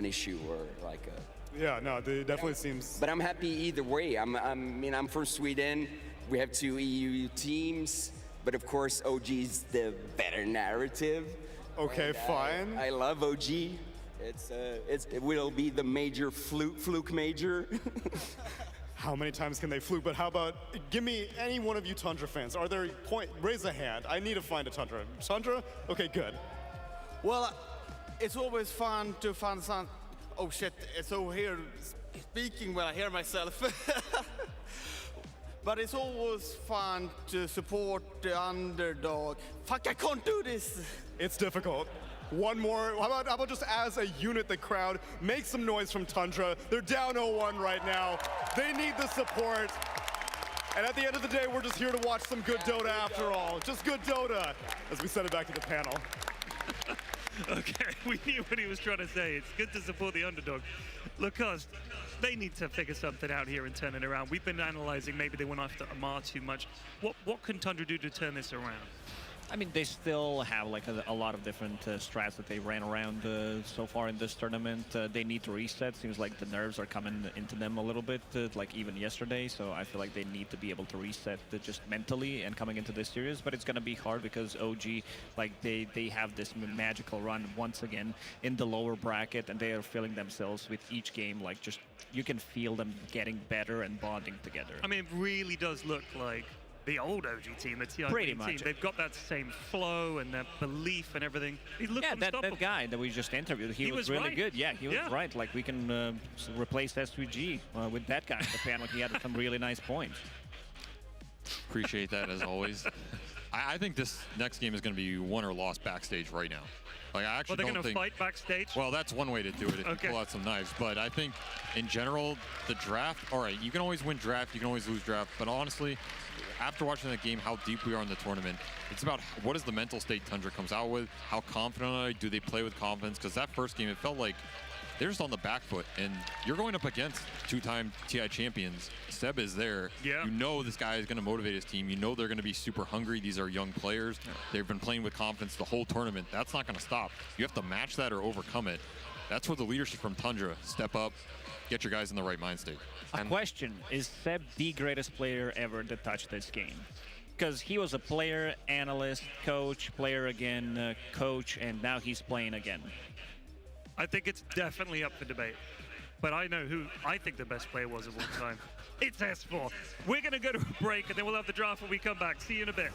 Speaker 8: issue or like a...
Speaker 7: Yeah, no, it definitely seems...
Speaker 8: But I'm happy either way. I'm from Sweden. We have 2 EU teams, but of course OG's the better narrative.
Speaker 7: Okay, fine.
Speaker 8: I love OG. It will be the major fluke major.
Speaker 7: How many times can they fluke? But how about, give me any one of you Tundra fans. Are there, raise a hand. I need to find a Tundra. Tundra? Okay, good.
Speaker 9: Well, it's always fun to find some. Oh shit! It's over here speaking when I hear myself. But it's always fun to support the underdog. Fuck! I can't do this.
Speaker 7: It's difficult. One more. How about just as a unit, the crowd, make some noise from Tundra. They're down 0-1 right now. They need the support. And at the end of the day, we're just here to watch some good Dota after all. Just good Dota, as we send it back to the panel.
Speaker 4: Okay, we knew what he was trying to say. It's good to support the underdog. Lucas, they need to figure something out here and turn it around. We've been analyzing maybe they went after Amar too much. What can Tundra do to turn this around?
Speaker 3: I mean, they still have like a lot of different strats that they ran around so far in this tournament. They need to reset. Seems like the nerves are coming into them a little bit, like even yesterday. So I feel like they need to be able to reset just mentally and coming into this series. But it's going to be hard because OG, like they have this magical run once again in the lower bracket, and they are feeling themselves with each game. Like just you can feel them getting better and bonding together.
Speaker 4: I mean, it really does look like the old OG team, the TI
Speaker 3: Pretty
Speaker 4: team.
Speaker 3: much.
Speaker 4: They've got that same flow and that belief and everything. He looked
Speaker 3: Yeah,
Speaker 4: unstoppable.
Speaker 3: that guy that we just interviewed, he was really
Speaker 4: right.
Speaker 3: good. Yeah, he was right. Like we can replace SVG with that guy. Apparently, he had some really nice points.
Speaker 2: Appreciate that as always. I think this next game is going to be won or lost backstage right now. Like I actually
Speaker 4: they're
Speaker 2: don't
Speaker 4: going to
Speaker 2: think.
Speaker 4: fight backstage?
Speaker 2: Well, that's one way to do it if you pull out some knives. But I think in general, the draft. All right, you can always win draft, you can always lose draft. But honestly, after watching that game, how deep we are in the tournament, it's about what is the mental state Tundra comes out with. How confident are they? Do they play with confidence? Because that first game, it felt like they're just on the back foot, and you're going up against two-time TI champions. Seb is there.
Speaker 4: Yeah.
Speaker 2: You know this guy is going to motivate his team. You know they're going to be super hungry. These are young players. They've been playing with confidence the whole tournament. That's not going to stop. You have to match that or overcome it. That's where the leadership from Tundra step up, get your guys in the right mind state.
Speaker 3: A question, is Seb the greatest player ever to touch this game? Because he was a player, analyst, coach, player again, coach, and now he's playing again.
Speaker 4: I think it's definitely up for debate. But I know who I think the best player was of all time. It's S4. We're going to go to a break, and then we'll have the draft when we come back. See you in a bit.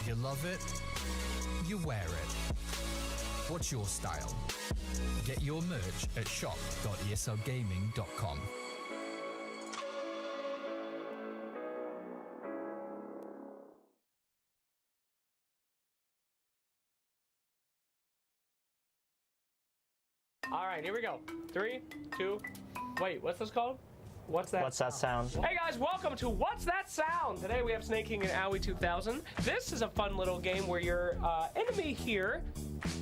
Speaker 10: You love it, you wear it. What's your style? Get your merch at shop.eslgaming.com.
Speaker 11: All right, here we go. 3, 2, wait, what's this called? What's that
Speaker 12: sound?
Speaker 11: Hey guys, welcome to What's That Sound? Today we have Snake King and Owie 2000. This is a fun little game where your enemy here,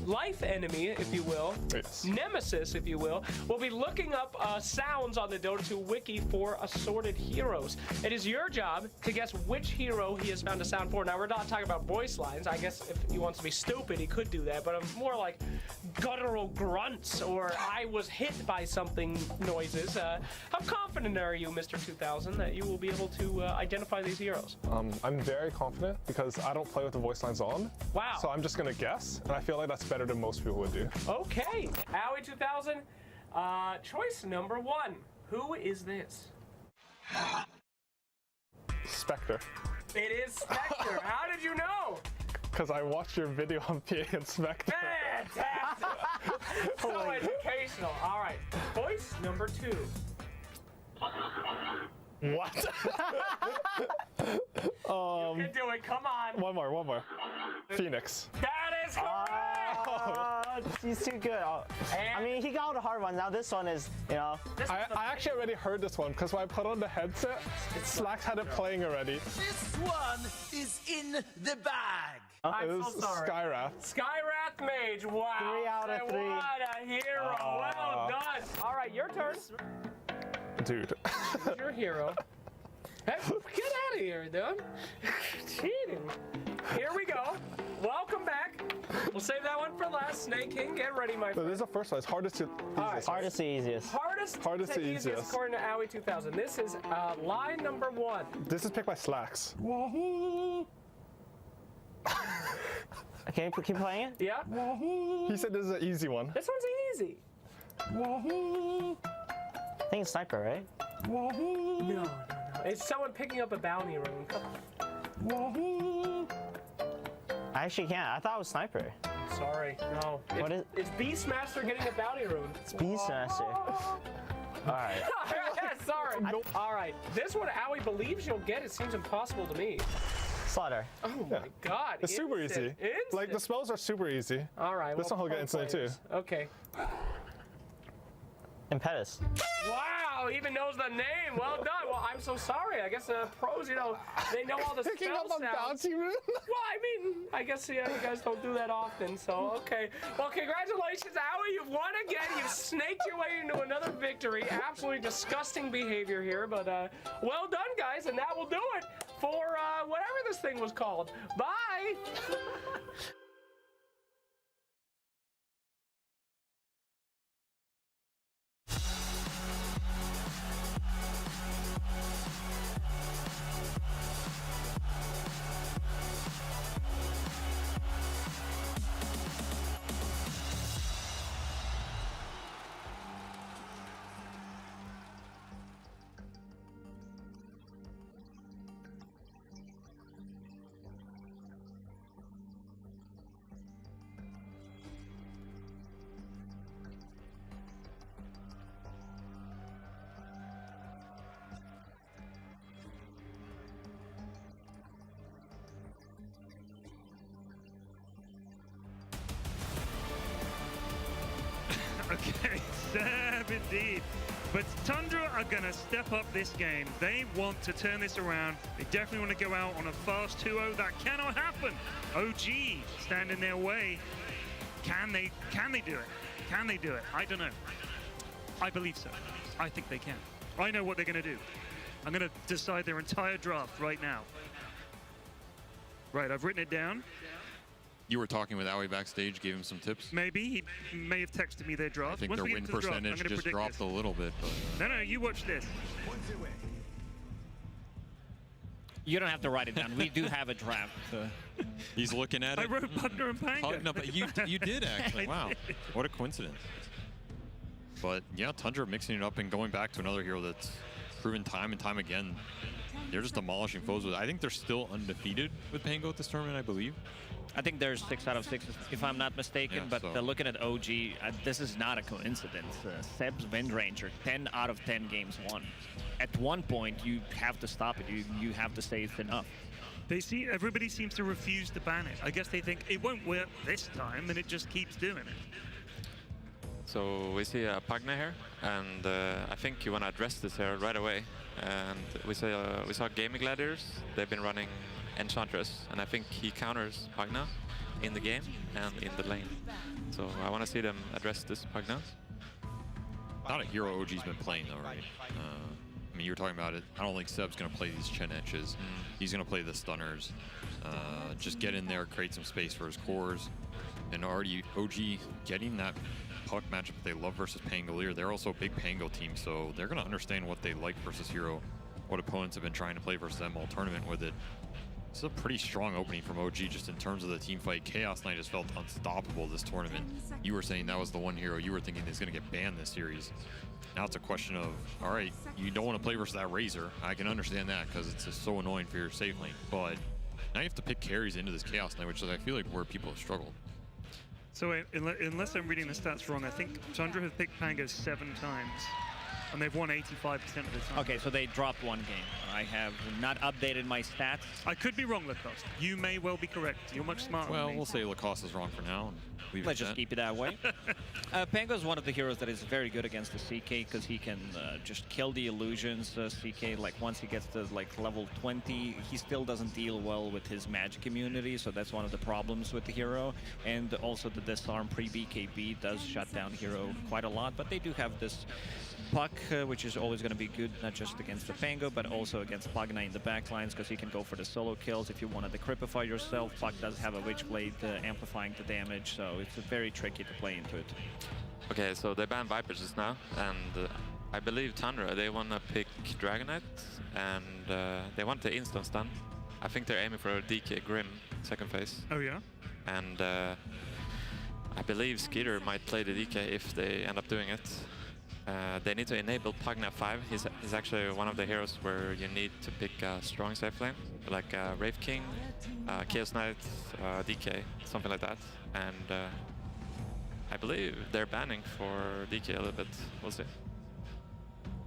Speaker 11: life enemy, if you will, nemesis, if you will be looking up sounds on the Dota 2 wiki for assorted heroes. It is your job to guess which hero he has found a sound for. Now, we're not talking about voice lines. I guess if he wants to be stupid, he could do that, but I'm more like guttural grunts or I was hit by something noises. How confident are you, Mr. 2000, that you will be able to identify these heroes?
Speaker 13: I'm very confident because I don't play with the voice lines on.
Speaker 11: Wow.
Speaker 13: So I'm just going to guess, and I feel like that's better than most people would do.
Speaker 11: Okay. Owie 2000, choice number 1. Who is this?
Speaker 13: Spectre.
Speaker 11: It is Spectre. How did you know?
Speaker 13: Because I watched your video on PA and Spectre.
Speaker 11: Fantastic. So educational. All right. Voice number 2.
Speaker 13: What?
Speaker 11: You can do it. Come on.
Speaker 13: One more. Phoenix.
Speaker 11: That is correct.
Speaker 12: He's too good. I mean, he got all the hard ones. Now this one is, you know.
Speaker 13: I actually already heard this one because when I put on the headset, Slacks had it playing already.
Speaker 14: This one is in the bag.
Speaker 11: I'm so sorry.
Speaker 13: Skyrath.
Speaker 11: Skyrath Mage. Wow.
Speaker 12: 3 out of 3.
Speaker 11: What a hero. Well done. All right, your turn.
Speaker 13: Dude.
Speaker 11: Your hero. Hey, get out of here, dude. Cheating. Here we go. Welcome back. We'll save that one for last. Snake King, get ready, my
Speaker 13: So
Speaker 11: friend.
Speaker 13: this is the first one. It's hardest to easiest.
Speaker 12: Hardest to easiest.
Speaker 11: Hardest to easiest according to Owie 2000. This is line number 1.
Speaker 13: This is picked by Slacks.
Speaker 12: Can you keep playing it?
Speaker 11: Yeah.
Speaker 13: He said this is an easy one.
Speaker 11: This one's easy.
Speaker 12: I think it's Sniper, right?
Speaker 11: No. It's someone picking up a bounty rune. Come on.
Speaker 12: I actually can't. I thought it was Sniper.
Speaker 11: Sorry. No.
Speaker 12: What is?
Speaker 11: It's Beastmaster getting a bounty rune.
Speaker 12: It's Beastmaster. All right.
Speaker 11: Sorry. All right. This one Owie believes you'll get. It seems impossible to me.
Speaker 12: Slaughter.
Speaker 11: Oh my God.
Speaker 13: It's super easy. Like the spells are super easy.
Speaker 11: All right.
Speaker 13: This one he'll get instantly too.
Speaker 11: Okay.
Speaker 12: Impetus.
Speaker 11: Wow, he even knows the name. Well done. Well, I'm so sorry. I guess pros, you know, they know all the
Speaker 13: Picking
Speaker 11: spell
Speaker 13: up a
Speaker 11: sounds.
Speaker 13: bounty rune?
Speaker 11: Well, I mean, I guess you guys don't do that often, so okay. Well, congratulations, Owie. You've won again. You've snaked your way into another victory. Absolutely disgusting behavior here, but well done, guys, and that will do it for whatever this thing was called. Bye. Okay, Seb indeed. But Tundra are going to step up this game. They want to turn this around. They definitely want to go out on a fast 2-0. That cannot happen. OG stand in their way. Can they do it? Can they do it? I don't know. I believe so. I think they can. I know what they're going to do. I'm going to decide their entire draft right now. Right, I've written it down.
Speaker 2: You were talking with Owie backstage, gave him some tips.
Speaker 11: Maybe. He may have texted me their draft.
Speaker 2: I think
Speaker 11: Once
Speaker 2: their
Speaker 11: we get
Speaker 2: win
Speaker 11: to the draft,
Speaker 2: percentage
Speaker 11: I'm gonna
Speaker 2: just
Speaker 11: predict
Speaker 2: dropped
Speaker 11: this.
Speaker 2: a little bit. But,
Speaker 11: No, you watch this.
Speaker 3: You don't have to write it down. We do have a draft.
Speaker 2: He's looking at it.
Speaker 11: I wrote Pugner and Panga.
Speaker 2: No, but you did actually. Wow. What a coincidence. But yeah, Tundra mixing it up and going back to another hero that's proven time and time again. They're just demolishing foes with it. I think they're still undefeated with Pango at this tournament, I believe.
Speaker 3: I think there's 6 out of 6, if I'm not mistaken.
Speaker 2: Yeah,
Speaker 3: but
Speaker 2: so-
Speaker 3: looking at OG, this is not a coincidence. Seb's win range are 10 out of 10 games won. At one point, you have to stop it. You have to say it's enough.
Speaker 11: Everybody seems to refuse to ban it. I guess they think it won't work this time, and it just keeps doing it.
Speaker 1: So we see Pagna here, and I think you want to address this here right away. And we saw Gaming Gladiators. They've been running Enchantress, and I think he counters Pagna in the game and in the lane. So I want to see them address this Pagna.
Speaker 2: Not a hero OG's been playing though, right? I mean, you were talking about it. I don't think Seb's going to play these Chen Etches. He's going to play the stunners. Just get in there, create some space for his cores. And already OG getting that puck matchup they love versus Pangolier. They're also a big Pango team, so they're going to understand what they like versus hero, what opponents have been trying to play versus them all tournament with it. It's a pretty strong opening from OG just in terms of the team fight. Chaos Knight has felt unstoppable this tournament. You were saying that was the one hero you were thinking is going to get banned this series. Now it's a question of, all right, you don't want to play versus that Razor. I can understand that because it's just so annoying for your safe lane. But now you have to pick carries into this Chaos Knight, which is, I feel like, where people have struggled.
Speaker 11: So unless I'm reading the stats wrong, I think Tundra have picked Pango 7 times, and they've won 85% of the time.
Speaker 3: Okay, so they dropped one game. I have not updated my stats.
Speaker 11: I could be wrong, Lacoste. You may well be correct. You're much smarter
Speaker 2: Well,
Speaker 11: than me.
Speaker 2: we'll say Lacoste is wrong for now. And leave
Speaker 3: Let's
Speaker 2: it at
Speaker 3: just
Speaker 2: that.
Speaker 3: keep it that way. Pango is one of the heroes that is very good against the CK because he can just kill the illusions. CK, like once he gets to like level 20, he still doesn't deal well with his magic immunity, so that's one of the problems with the hero. And also the disarm pre-BKB does shut down hero quite a lot, but they do have this puck which is always going to be good, not just against the Pango, but also against Pagna in the backlines, because he can go for the solo kills if you want to decrypify yourself. Pug does have a Witchblade amplifying the damage, so it's very tricky to play into it.
Speaker 1: Okay, so they banned Vipers just now, and I believe Tundra, they want to pick Dragon Knight, and they want the instant stun. I think they're aiming for a DK Grim second phase.
Speaker 4: Oh yeah?
Speaker 1: And I believe Skeeter might play the DK if they end up doing it. They need to enable Pugna 5. He's actually one of the heroes where you need to pick a strong safe lane, like Wraith King, Chaos Knight, DK, something like that. And I believe they're banning for DK a little bit. We'll see.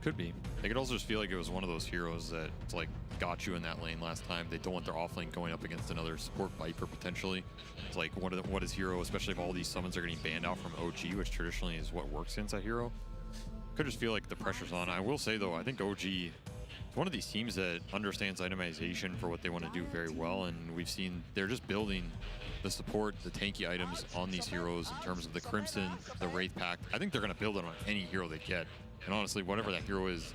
Speaker 2: Could be. They could also just feel like it was one of those heroes that like got you in that lane last time. They don't want their offlane going up against another support Viper potentially. It's like what is hero, especially if all these summons are getting banned out from OG, which traditionally is what works against a hero. Could just feel like the pressure's on. I will say though, I think OG is one of these teams that understands itemization for what they want to do very well, and we've seen they're just building the support, the tanky items on these heroes in terms of the Crimson, the Wraith Pact. I think they're going to build it on any hero they get. And honestly, whatever that hero is,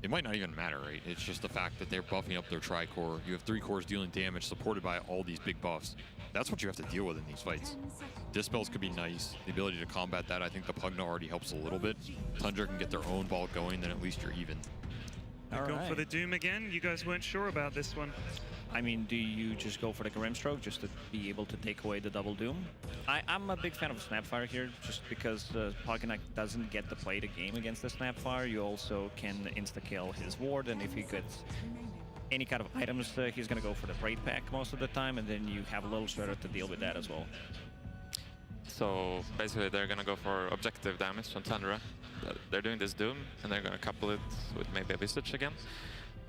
Speaker 2: it might not even matter, right? It's just the fact that they're buffing up their tri-core. You have 3 cores dealing damage supported by all these big buffs. That's what you have to deal with in these fights. Dispels could be nice. The ability to combat that, I think the Pugna already helps a little bit. Tundra can get their own ball going, then at least you're even.
Speaker 4: Go for the Doom again. You guys weren't sure about this one.
Speaker 3: I mean, do you just go for the Grimstroke just to be able to take away the double Doom? I'm a big fan of Snapfire here, just because Pagna doesn't get to play the game against the Snapfire. You also can insta-kill his ward, and if he gets any kind of items, he's going to go for the Braid Pack most of the time, and then you have a little Shredder to deal with that as well.
Speaker 1: So basically they're going to go for objective damage from Tundra. They're doing this Doom, and they're going to couple it with maybe a Visage again.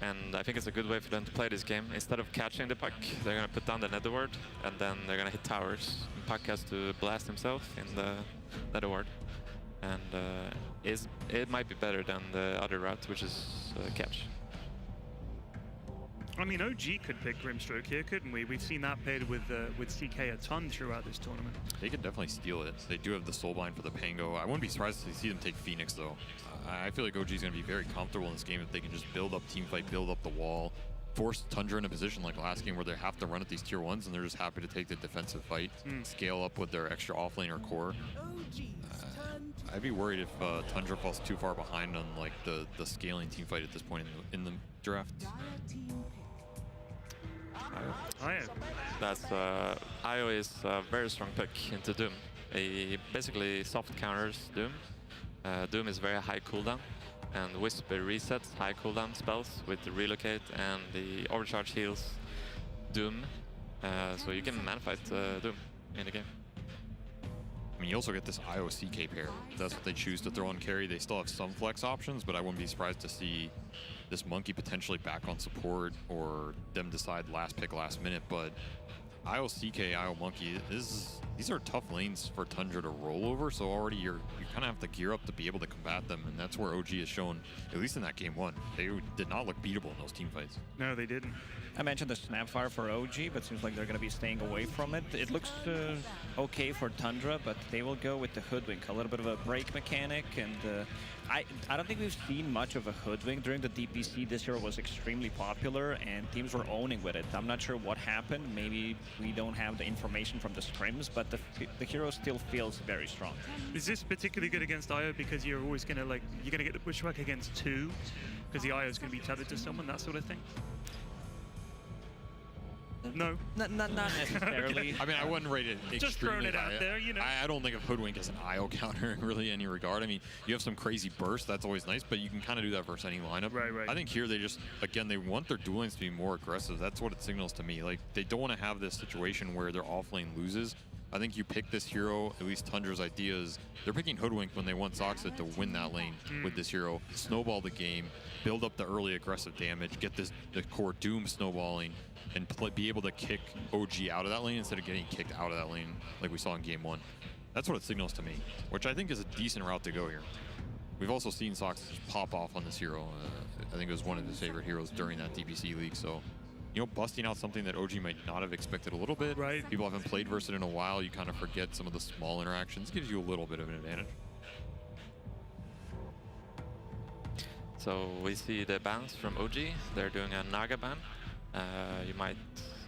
Speaker 1: And I think it's a good way for them to play this game. Instead of catching the puck, they're going to put down the Nether Ward, and then they're going to hit towers. And Puck has to blast himself in the Nether Ward. And it might be better than the other route, which is catch.
Speaker 4: I mean, OG could pick Grimstroke here, couldn't we? We've seen that paired with CK a ton throughout this tournament.
Speaker 2: They could definitely steal it. They do have the Soulbind for the Pango. I wouldn't be surprised to see them take Phoenix, though. I feel like OG is going to be very comfortable in this game if they can just build up teamfight, build up the wall, force Tundra in a position like last game where they have to run at these tier 1s and they're just happy to take the defensive fight, scale up with their extra offlane or core. I'd be worried if Tundra falls too far behind on like the scaling teamfight at this point in the draft.
Speaker 1: That's IO is a very strong pick into Doom. He basically soft counters Doom. Doom is very high cooldown, and Whisper resets high cooldown spells with the Relocate, and the Overcharge heals Doom. So you can man-fight Doom in the game.
Speaker 2: I mean, you also get this IO-CK pair. If that's what they choose to throw on carry. They still have some flex options, but I wouldn't be surprised to see this Monkey potentially back on support or them decide last pick last minute. But IO-CK, IO-Monkey, these are tough lanes for Tundra to roll over, so already you kind of have to gear up to be able to combat them, and that's where OG has shown, at least in that game 1, they did not look beatable in those team fights.
Speaker 4: No, they didn't.
Speaker 3: I mentioned the Snapfire for OG, but seems like they're going to be staying away from it. It looks okay for Tundra, but they will go with the Hoodwink, a little bit of a break mechanic, and I don't think we've seen much of a Hoodwink. During the DPC, this hero was extremely popular, and teams were owning with it. I'm not sure what happened. Maybe we don't have the information from the scrims, but the hero still feels very strong.
Speaker 4: Is this particularly good against IO because you're always going to you're going to get the pushback against 2 because the IO is going to be tethered to someone, that sort of thing? No.
Speaker 3: Not necessarily.
Speaker 2: I mean, I wouldn't rate it extremely
Speaker 4: just throwing it out
Speaker 2: high.
Speaker 4: there, you know.
Speaker 2: I don't think of Hoodwink as an IO counter in really any regard. I mean, you have some crazy burst, that's always nice, but you can kind of do that versus any lineup.
Speaker 4: Right.
Speaker 2: I think here they just, again, they want their duel lanes to be more aggressive. That's what it signals to me. Like, they don't want to have this situation where their offlane loses. I think you pick this hero, at least Tundra's idea is, they're picking Hoodwink when they want Zoxa to win that lane with this hero, snowball the game, build up the early aggressive damage, get the core Doom snowballing, and be able to kick OG out of that lane instead of getting kicked out of that lane like we saw in game 1. That's what it signals to me, which I think is a decent route to go here. We've also seen Zoxa pop off on this hero. I think it was one of his favorite heroes during that DPC league, so you know, busting out something that OG might not have expected a little bit.
Speaker 4: Right.
Speaker 2: People haven't played versus it in a while. You kind of forget some of the small interactions. Gives you a little bit of an advantage.
Speaker 1: So we see the bans from OG. They're doing a Naga ban. You might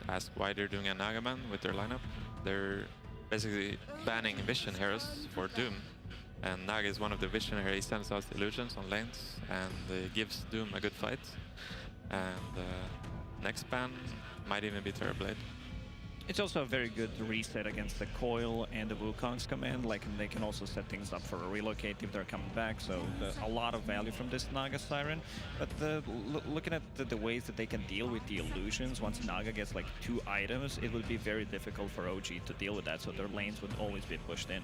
Speaker 1: ask why they're doing a Naga ban with their lineup. They're basically banning Vision heroes for Doom. And Naga is one of the Vision heroes. He sends out illusions on lanes and gives Doom a good fight. And next ban might even be Terrorblade.
Speaker 3: It's also a very good reset against the Coil and the Wukong's command. Like, and they can also set things up for a relocate if they're coming back. So a lot of value from this Naga Siren. But looking at the ways that they can deal with the illusions, once Naga gets like 2 items, it would be very difficult for OG to deal with that. So their lanes would always be pushed in.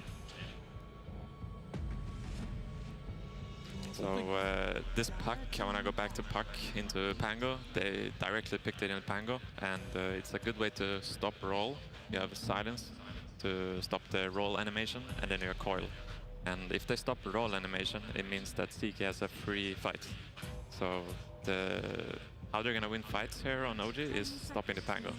Speaker 1: So this Puck, I want to go back to Puck into Pango. They directly picked it in Pango, and it's a good way to stop roll. You have a silence to stop the roll animation, and then you have coil. And if they stop the roll animation, it means that CK has a free fight. So how they're going to win fights here on OG is stopping the Pango.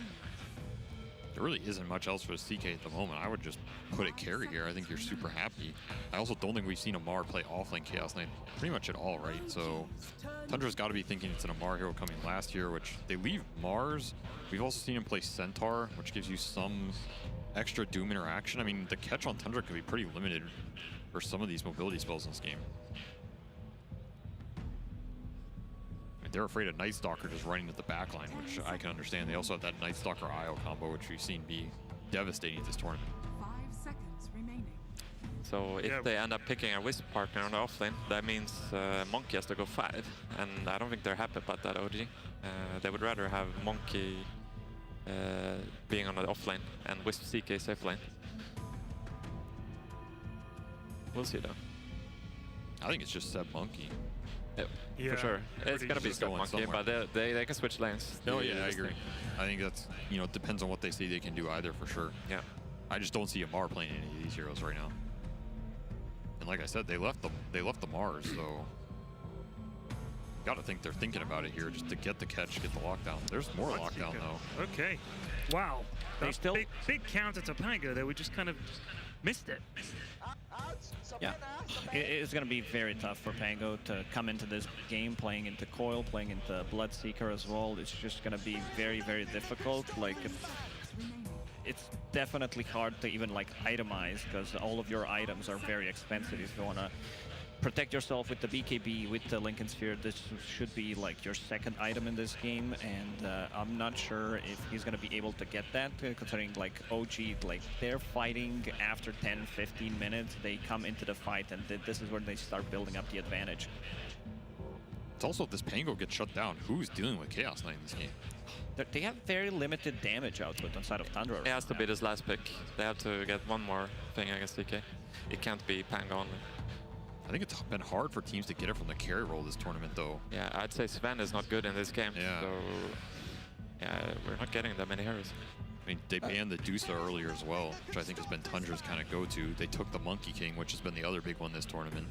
Speaker 2: There really isn't much else for CK at the moment. I would just put a carry here. I think you're super happy. I also don't think we've seen Amar play offlane Chaos Knight pretty much at all, right? So Tundra's got to be thinking it's an Amar hero coming last year, which they leave Mars. We've also seen him play Centaur, which gives you some extra Doom interaction. I mean, the catch on Tundra could be pretty limited for some of these mobility spells in this game. They're afraid of Night Stalker just running at the backline, which I can understand. They also have that Night Stalker IO combo, which we've seen be devastating at this tournament.
Speaker 15: 5 seconds remaining.
Speaker 1: So if they end up picking a Wisp partner on the offlane, that means Monkey has to go 5. And I don't think they're happy about that, OG. They would rather have Monkey being on the offlane and Wisp CK safe lane. We'll see though.
Speaker 2: I think it's just Seb Monkey.
Speaker 1: Yeah, for sure. It's gonna be Seb Monkey, but they can switch lanes.
Speaker 2: No, yeah, I agree. I think that's, you know, it depends on what they see they can do either for sure.
Speaker 1: Yeah.
Speaker 2: I just don't see Amar playing any of these heroes right now. And like I said, they left the Mars, so gotta think they're thinking about it here just to get the catch, get the lockdown. There's more lockdown though.
Speaker 4: Okay. Wow. That's big counter to Pango there. We just kind of missed it.
Speaker 3: Yeah, it's going to be very tough for Pango to come into this game playing into Coil, playing into Bloodseeker as well. It's just going to be very, very difficult. Like, it's definitely hard to even like itemize because all of your items are very expensive if you want to protect yourself with the BKB, with the Lincoln Sphere. This should be like your second item in this game, and I'm not sure if he's going to be able to get that, considering like OG, like they're fighting after 10-15 minutes, they come into the fight, and this is where they start building up the advantage.
Speaker 2: It's also, if this Pango gets shut down, who's dealing with Chaos Knight in this game?
Speaker 3: They have very limited damage output on side of Tundra.
Speaker 1: It has to be this last pick. They have to get one more thing against CK. It can't be Pango only.
Speaker 2: I think it's been hard for teams to get it from the carry role this tournament, though.
Speaker 1: Yeah, I'd say Sven is not good in this game.
Speaker 2: Yeah.
Speaker 1: So, yeah, we're not getting that many heroes.
Speaker 2: I mean, they banned the Dusa earlier as well, which I think has been Tundra's kind of go-to. They took the Monkey King, which has been the other big one this tournament.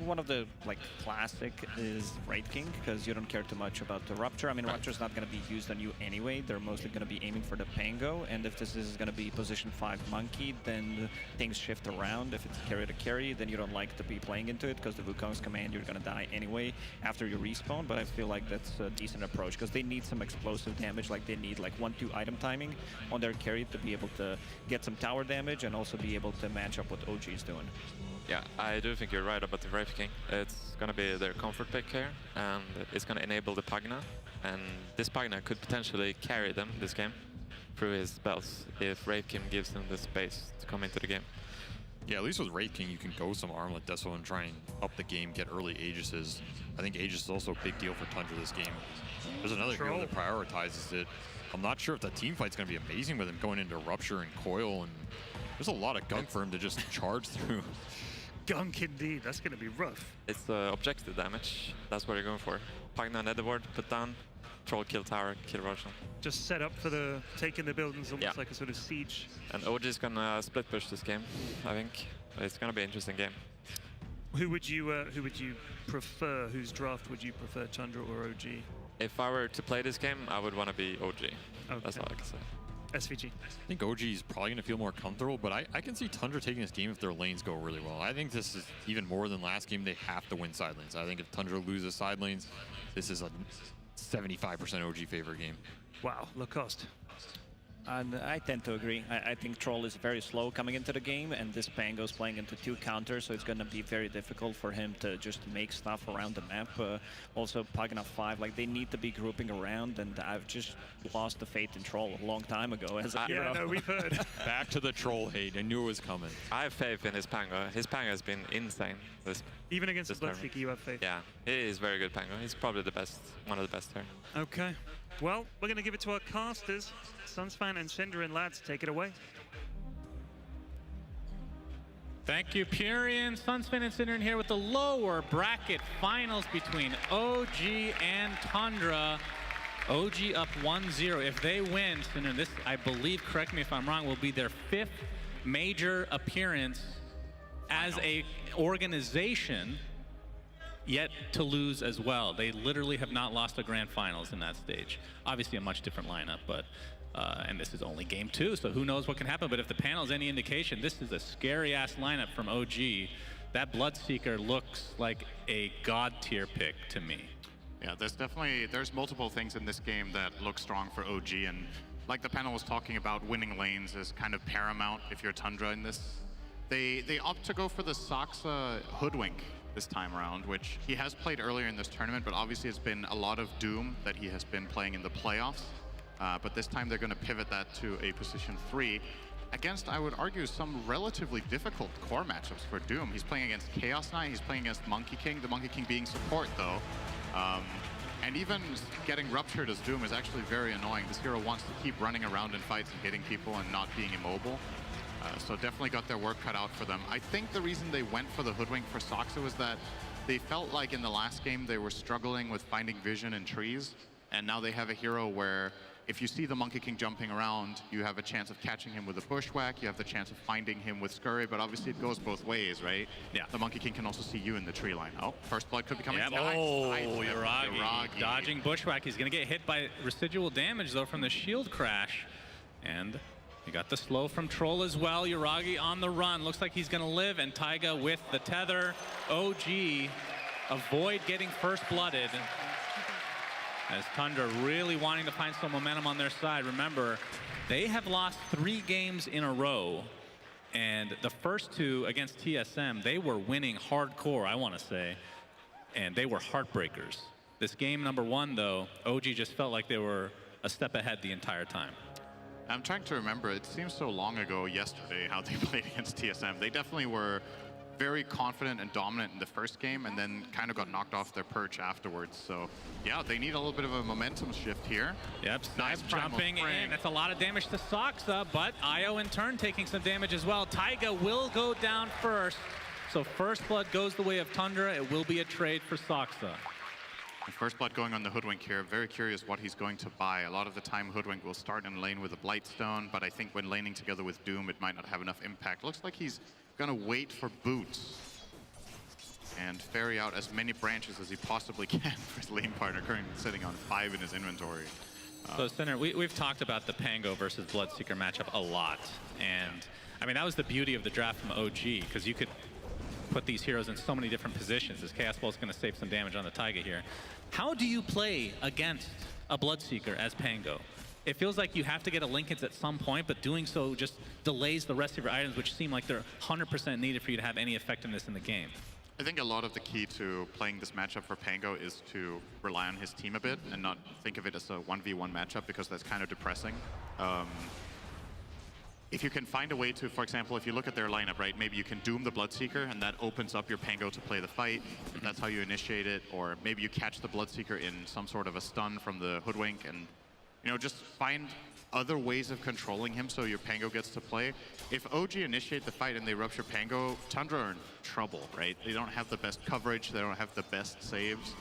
Speaker 3: One of the like classic is Wraith King, because you don't care too much about the Rupture. I mean, Rupture's not going to be used on you anyway. They're mostly going to be aiming for the Pango, and if this is going to be position 5 Monkey, then things shift around. If it's carry to carry, then you don't like to be playing into it, because the Wukong's command, you're going to die anyway after you respawn, but I feel like that's a decent approach, because they need some explosive damage, like they need like 1-2 item timing on their carry to be able to get some tower damage and also be able to match up what OG is doing.
Speaker 1: Yeah, I do think you're right about the Wraith King. It's going to be their comfort pick here, and it's going to enable the Pagna. And this Pagna could potentially carry them this game through his spells if Wraith King gives them the space to come into the game.
Speaker 2: Yeah, at least with Wraith King, you can go some Armlet Deso and try and up the game, get early Aegises. I think Aegis is also a big deal for Tundra this game. There's another hero that prioritizes it. I'm not sure if that team fight's going to be amazing with him going into Rupture and Coil, and there's a lot of gunk for him to just charge through.
Speaker 4: Gunk indeed, that's going to be rough.
Speaker 1: It's objective damage, that's what you're going for. Pagna Netherward, put down, troll, kill tower, kill Roshan.
Speaker 4: Just set up for the taking the buildings, almost like a sort of siege.
Speaker 1: And OG is going to split push this game, I think. It's going to be an interesting game.
Speaker 4: Who would you prefer? Whose draft would you prefer, Tundra or OG?
Speaker 1: If I were to play this game, I would want to be OG.
Speaker 4: Okay.
Speaker 1: That's all I can say.
Speaker 4: SVG.
Speaker 2: I think OG is probably going to feel more comfortable, but I can see Tundra taking this game if their lanes go really well. I think this is even more than last game. They have to win side lanes. I think if Tundra loses side lanes, this is a 75% OG favor game.
Speaker 4: Wow, Lacoste.
Speaker 3: And I tend to agree. I think Troll is very slow coming into the game, and this Pango's playing into 2 counters, so it's going to be very difficult for him to just make stuff around the map. Also, Pagana 5, like, they need to be grouping around, and I've just lost the faith in Troll a long time ago as a hero.
Speaker 4: Yeah, no, we've heard.
Speaker 2: Back to the Troll hate. I knew it was coming.
Speaker 1: I have faith in his Pango. His Pango has been insane.
Speaker 4: Even against the
Speaker 1: tournament.
Speaker 4: Bloodseeker, you have faith?
Speaker 1: Yeah, he is very good Pango. He's probably the best, one of the best here.
Speaker 4: Okay. Well, we're going to give it to our casters. Sunsfan and Cinder and Lads, take it away.
Speaker 5: Thank you, Purian. Sunsfan and Cinder here with the lower bracket finals between OG and Tundra. OG up 1-0. If they win, Cinder, this, I believe, correct me if I'm wrong, will be their 5th major appearance as a organization, yet to lose as well. They literally have not lost a grand finals in that stage. Obviously a much different lineup, but and this is only game 2, so who knows what can happen. But if the panel is any indication, this is a scary ass lineup from OG. That Bloodseeker looks like a god tier pick to me.
Speaker 6: Yeah, there's multiple things in this game that look strong for OG, and like the panel was talking about, winning lanes is kind of paramount if you're Tundra in this. They opt to go for the Soxa Hoodwink this time around, which he has played earlier in this tournament, but obviously it's been a lot of Doom that he has been playing in the playoffs. But this time they're going to pivot that to a position 3 against, I would argue, some relatively difficult core matchups for Doom. He's playing against Chaos Knight, he's playing against Monkey King, the Monkey King being support though. And even getting ruptured as Doom is actually very annoying. This hero wants to keep running around in fights and hitting people and not being immobile. So definitely got their work cut out for them. I think the reason they went for the Hoodwink for Soxa was that they felt like in the last game they were struggling with finding vision in trees, and now they have a hero where if you see the Monkey King jumping around, you have a chance of catching him with a bushwhack, you have the chance of finding him with Scurry, but obviously it goes both ways, right? Yeah. The Monkey King can also see you in the tree line. Oh, first blood could be coming.
Speaker 5: Yep. Oh, Yuragi dodging bushwhack. He's going to get hit by residual damage, though, from the shield crash. And you got the slow from Troll as well. Yuragi on the run. Looks like he's going to live, and Taiga with the tether. OG avoid getting first blooded, as Tundra really wanting to find some momentum on their side. Remember, they have lost 3 games in a row, and the first 2 against TSM, they were winning hardcore, I want to say, and they were heartbreakers. This game number 1, though, OG just felt like they were a step ahead the entire time.
Speaker 6: I'm trying to remember, it seems so long ago yesterday how they played against TSM. They definitely were very confident and dominant in the first game, and then kind of got knocked off their perch afterwards. So yeah, they need a little bit of a momentum shift here.
Speaker 5: Yep, nice jumping in. That's a lot of damage to Soxa, but Io in turn taking some damage as well. Taiga will go down first. So first blood goes the way of Tundra. It will be a trade for Soxa.
Speaker 6: First blood going on the Hoodwink here. Very curious what he's going to buy. A lot of the time Hoodwink will start in lane with a Blightstone, but I think when laning together with Doom, it might not have enough impact. Looks like he's gonna wait for boots and ferry out as many branches as he possibly can for his lane partner, currently sitting on 5 in his inventory.
Speaker 5: So Cinder, we've talked about the Pango versus Bloodseeker matchup a lot, and I mean that was the beauty of the draft from OG, because you could put these heroes in so many different positions, as Chaos Ball is going to save some damage on the Taiga here. How do you play against a Bloodseeker as Pango? It feels like you have to get a Linkens at some point, but doing so just delays the rest of your items, which seem like they're 100% needed for you to have any effectiveness in the game.
Speaker 6: I think a lot of the key to playing this matchup for Pango is to rely on his team a bit and not think of it as a 1v1 matchup, because that's kind of depressing. If you can find a way to, for example, if you look at their lineup, right, maybe you can Doom the Bloodseeker and that opens up your Pango to play the fight. That's how you initiate it. Or maybe you catch the Bloodseeker in some sort of a stun from the Hoodwink and, you know, just find other ways of controlling him so your Pango gets to play. If OG initiate the fight and they rupture Pango, Tundra are in trouble, right? They don't have the best coverage, they don't have the best saves,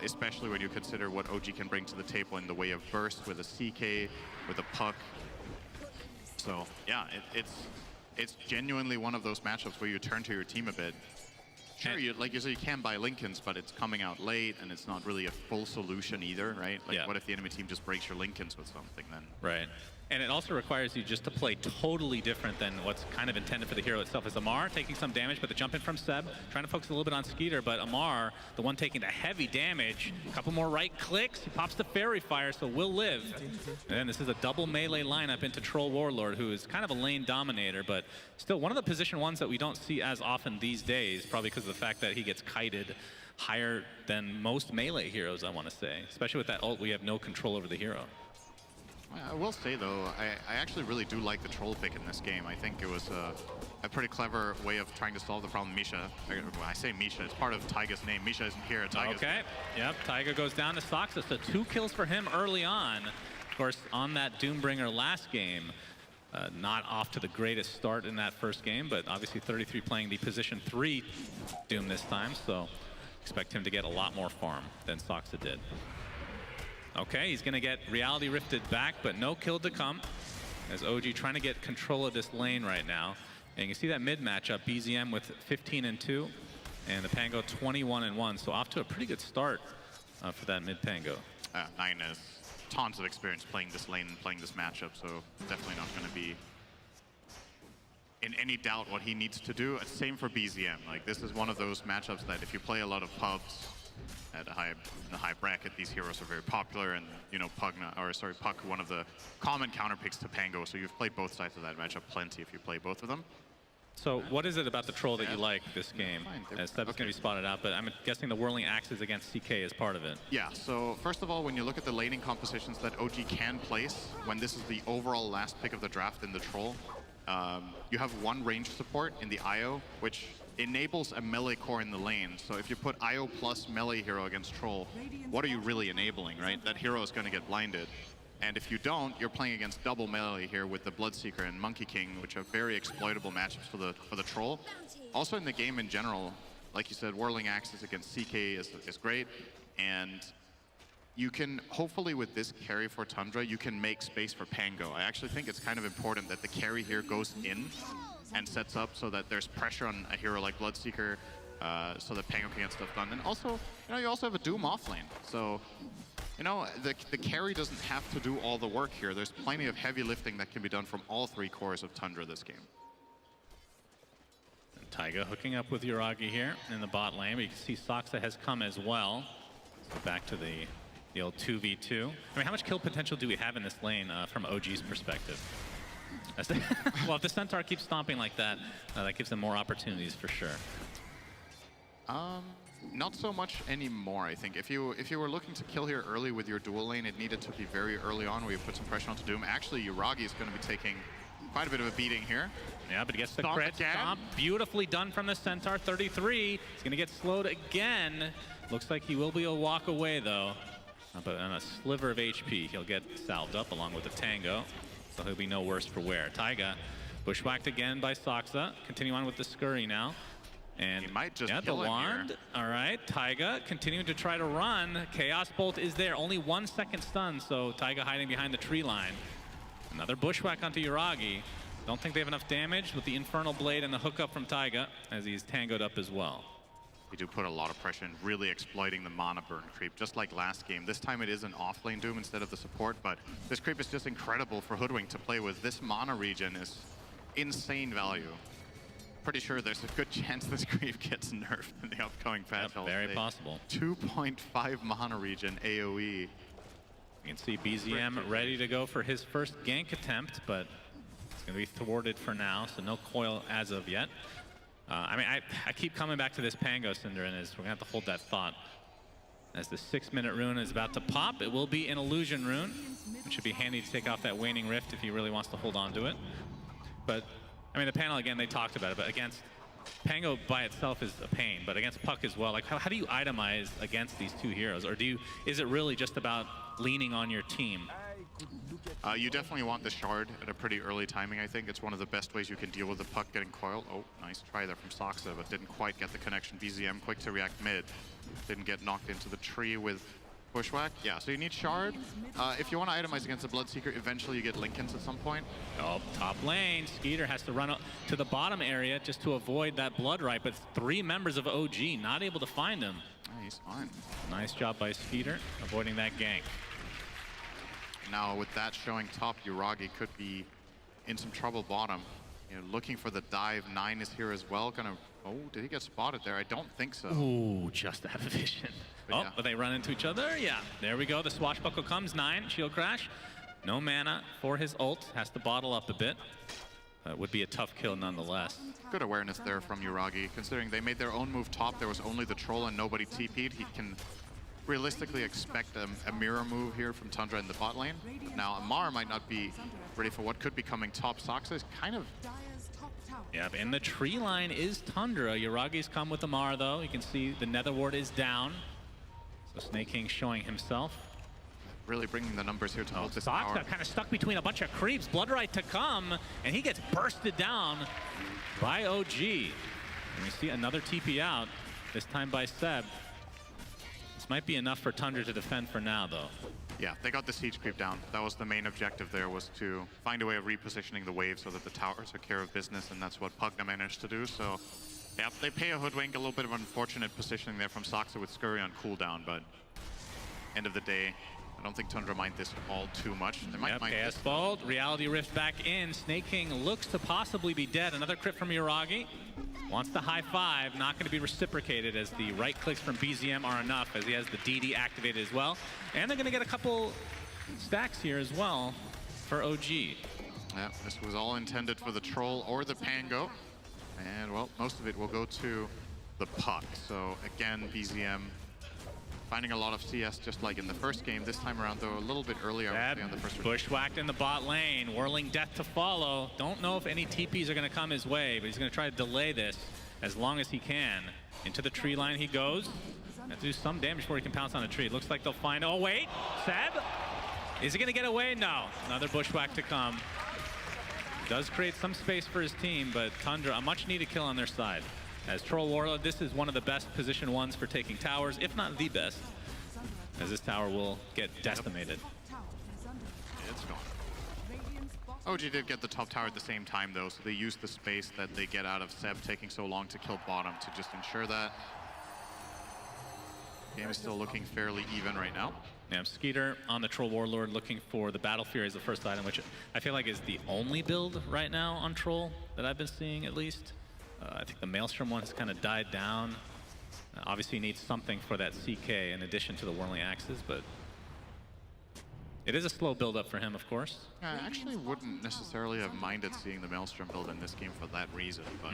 Speaker 6: especially when you consider what OG can bring to the table in the way of burst with a CK, with a puck. So yeah, it's genuinely one of those matchups where you turn to your team a bit. Sure, like you say, you can buy Lincolns, but it's coming out late, and it's not really a full solution either, right? Like, what if the enemy team just breaks your Lincolns with something then?
Speaker 5: Right. And it also requires you just to play totally different than what's kind of intended for the hero itself. As Amar taking some damage, but the jump in from Seb, trying to focus a little bit on Skeeter, but Amar, the one taking the heavy damage, a couple more right clicks, he pops the Fairy Fire, so will live. And then this is a double melee lineup into Troll Warlord, who is kind of a lane dominator, but still one of the position ones that we don't see as often these days, probably because of the fact that he gets kited higher than most melee heroes, I want to say. Especially with that ult, we have no control over the hero.
Speaker 6: I will say, though, I actually really do like the troll pick in this game. I think it was a pretty clever way of trying to solve the problem. Misha, when I say Misha, it's part of Taiga's name. Misha isn't here. Taiga's
Speaker 5: name. Yep, Taiga goes down to Soxa, so 2 kills for him early on. Of course, on that Doombringer last game, not off to the greatest start in that first game, but obviously 33 playing the position 3 Doom this time, so expect him to get a lot more farm than Soxa did. Okay, he's going to get Reality Rifted back, but no kill to come. As OG trying to get control of this lane right now. And you can see that mid matchup, BZM with 15-2, and the Pango 21-1. So off to a pretty good start for that mid Pango.
Speaker 6: Nine has tons of experience playing this lane and playing this matchup, so definitely not going to be in any doubt what he needs to do. Same for BZM. Like, this is one of those matchups that if you play a lot of pubs, at in the high bracket, these heroes are very popular, and you know Puck, one of the common counter picks to Pango. So you've played both sides of that matchup plenty if you play both of them.
Speaker 5: So what is it about the troll that you like this game? As Seb's going to be spotted out, but I'm guessing the whirling axes against CK is part of it.
Speaker 6: Yeah. So first of all, when you look at the laning compositions that OG can place, when this is the overall last pick of the draft in the troll, you have one range support in the IO, which enables a melee core in the lane. So if you put IO plus melee hero against troll, what are you really enabling, right? That hero is going to get blinded. And if you don't, you're playing against double melee here with the Bloodseeker and Monkey King, which are very exploitable matchups for the troll. Also in the game in general, like you said, Whirling Axes against CK is great. And you can, hopefully with this carry for Tundra, you can make space for Pango. I actually think it's kind of important that the carry here goes in and sets up so that there's pressure on a hero like Bloodseeker, so that Pango can get stuff done. And also, you know, you also have a Doom offlane. So, you know, the carry doesn't have to do all the work here. There's plenty of heavy lifting that can be done from all 3 cores of Tundra this game.
Speaker 5: And Taiga hooking up with Yuragi here in the bot lane. But you can see Soxa has come as well. So back to the old 2v2. I mean, how much kill potential do we have in this lane from OG's perspective? Well, if the Centaur keeps stomping like that, that gives them more opportunities for sure.
Speaker 6: Not so much anymore, I think. If you were looking to kill here early with your dual lane, it needed to be very early on where you put some pressure onto Doom. Actually, Yuragi is going to be taking quite a bit of a beating here.
Speaker 5: Yeah, but he gets the crit stomp. Beautifully done from the Centaur. 33. He's going to get slowed again. Looks like he will be a walk away, though. But on a sliver of HP, he'll get salved up along with the Tango. So he'll be no worse for wear. Taiga bushwhacked again by Soxa. Continue on with the Scurry now. And
Speaker 6: he might just
Speaker 5: the wand. Here. All right, Taiga continuing to try to run. Chaos Bolt is there. Only 1 second stun, so Taiga hiding behind the tree line. Another bushwhack onto Yuragi. Don't think they have enough damage with the Infernal Blade and the hookup from Taiga as he's tangoed up as well.
Speaker 6: We do put a lot of pressure in, really exploiting the mana burn creep, just like last game. This time it is an off-lane Doom instead of the support, but this creep is just incredible for Hoodwink to play with. This mana regen is insane value. Pretty sure there's a good chance this creep gets nerfed in the upcoming patch.
Speaker 5: Yep, very possible.
Speaker 6: 2.5 mana regen AoE.
Speaker 5: You can see BZM ready to go for his first gank attempt, but it's going to be thwarted for now, so no coil as of yet. I mean, I keep coming back to this Pango, Cinder, and we're going to have to hold that thought. As the 6-minute rune is about to pop, it will be an illusion rune, which should be handy to take off that waning rift if he really wants to hold on to it. But, I mean, the panel, again, they talked about it, but against Pango by itself is a pain, but against Puck as well, like how do you itemize against these 2 heroes? Or is it really just about leaning on your team?
Speaker 6: You definitely want the shard at a pretty early timing, I think. It's one of the best ways you can deal with the Puck getting coiled. Oh, nice try there from Soxa, but didn't quite get the connection. BZM quick to react mid. Didn't get knocked into the tree with Bushwhack? Yeah, so you need Shard. If you want to itemize against the Bloodseeker, eventually you get Linken's at some point.
Speaker 5: Oh, top lane. Skeeter has to run up to the bottom area just to avoid that blood right, but 3 members of OG not able to find him.
Speaker 6: Oh, he's fine.
Speaker 5: Nice job by Skeeter, avoiding that gank.
Speaker 6: Now with that showing top, Uragi could be in some trouble bottom. You know, looking for the dive. 9 is here as well. Gonna, oh, did he get spotted there? I don't think so.
Speaker 5: Ooh, just out of vision.
Speaker 6: But
Speaker 5: But they run into each other. Yeah, there we go. The swashbuckle comes. 9, shield crash. No mana for his ult. Has to bottle up a bit. Would be a tough kill nonetheless.
Speaker 6: Good awareness there from Uragi, considering they made their own move top. There was only the troll and nobody TP'd. He can realistically expect a mirror move here from Tundra in the bot lane. Now, Amar might not be ready for what could be coming top. Soxa is kind of...
Speaker 5: Yep, in the tree line is Tundra. Uragi's come with Amar, though. You can see the Nether Ward is down. So Snake King showing himself.
Speaker 6: Really bringing the numbers here to hold this tower.
Speaker 5: Soxa kind of stuck between a bunch of creeps. Bloodright to come, and he gets bursted down by OG. And we see another TP out, this time by Seb. This might be enough for Tundra to defend for now, though.
Speaker 6: Yeah, they got the siege creep down. That was the main objective there, was to find a way of repositioning the wave so that the towers took care of business, and that's what Pugna managed to do. So, yeah, they pay a hoodwink, a little bit of unfortunate positioning there from Soxa with Scurry on cooldown, but end of the day, I don't think Tundra mind this all too much. They might mind
Speaker 5: Chaos Bolt, Reality Rift back in. Snake King looks to possibly be dead. Another crit from Uragi. Wants the high five, not going to be reciprocated as the right clicks from BZM are enough, as he has the DD activated as well. And they're going to get a couple stacks here as well for OG.
Speaker 6: Yeah, this was all intended for the Troll or the Pango. And, well, most of it will go to the Puck. So, again, BZM finding a lot of CS just like in the first game. This time around, though, a little bit earlier on the first
Speaker 5: Bushwhacked in the bot lane, whirling death to follow. Don't know if any TPs are going to come his way, but he's going to try to delay this as long as he can. Into the tree line he goes. Have to do some damage before he can pounce on a tree. It looks like they'll find... Oh, wait! Seb? Is he going to get away? No. Another Bushwhack to come. Does create some space for his team, but Tundra, a much-needed kill on their side. As Troll Warlord, this is one of the best position ones for taking towers, if not the best, as this tower will get decimated.
Speaker 6: It's gone. OG did get the top tower at the same time, though, so they used the space that they get out of Seb taking so long to kill bottom to just ensure that. Game is still looking fairly even right now.
Speaker 5: Yeah, Skeeter on the Troll Warlord looking for the Battle Fury as the first item, which I feel like is the only build right now on Troll that I've been seeing, at least. I think the Maelstrom one has kind of died down. Obviously, he needs something for that CK in addition to the Whirling Axes, but it is a slow build-up for him, of course.
Speaker 6: I actually wouldn't necessarily have minded seeing the Maelstrom build in this game for that reason, but...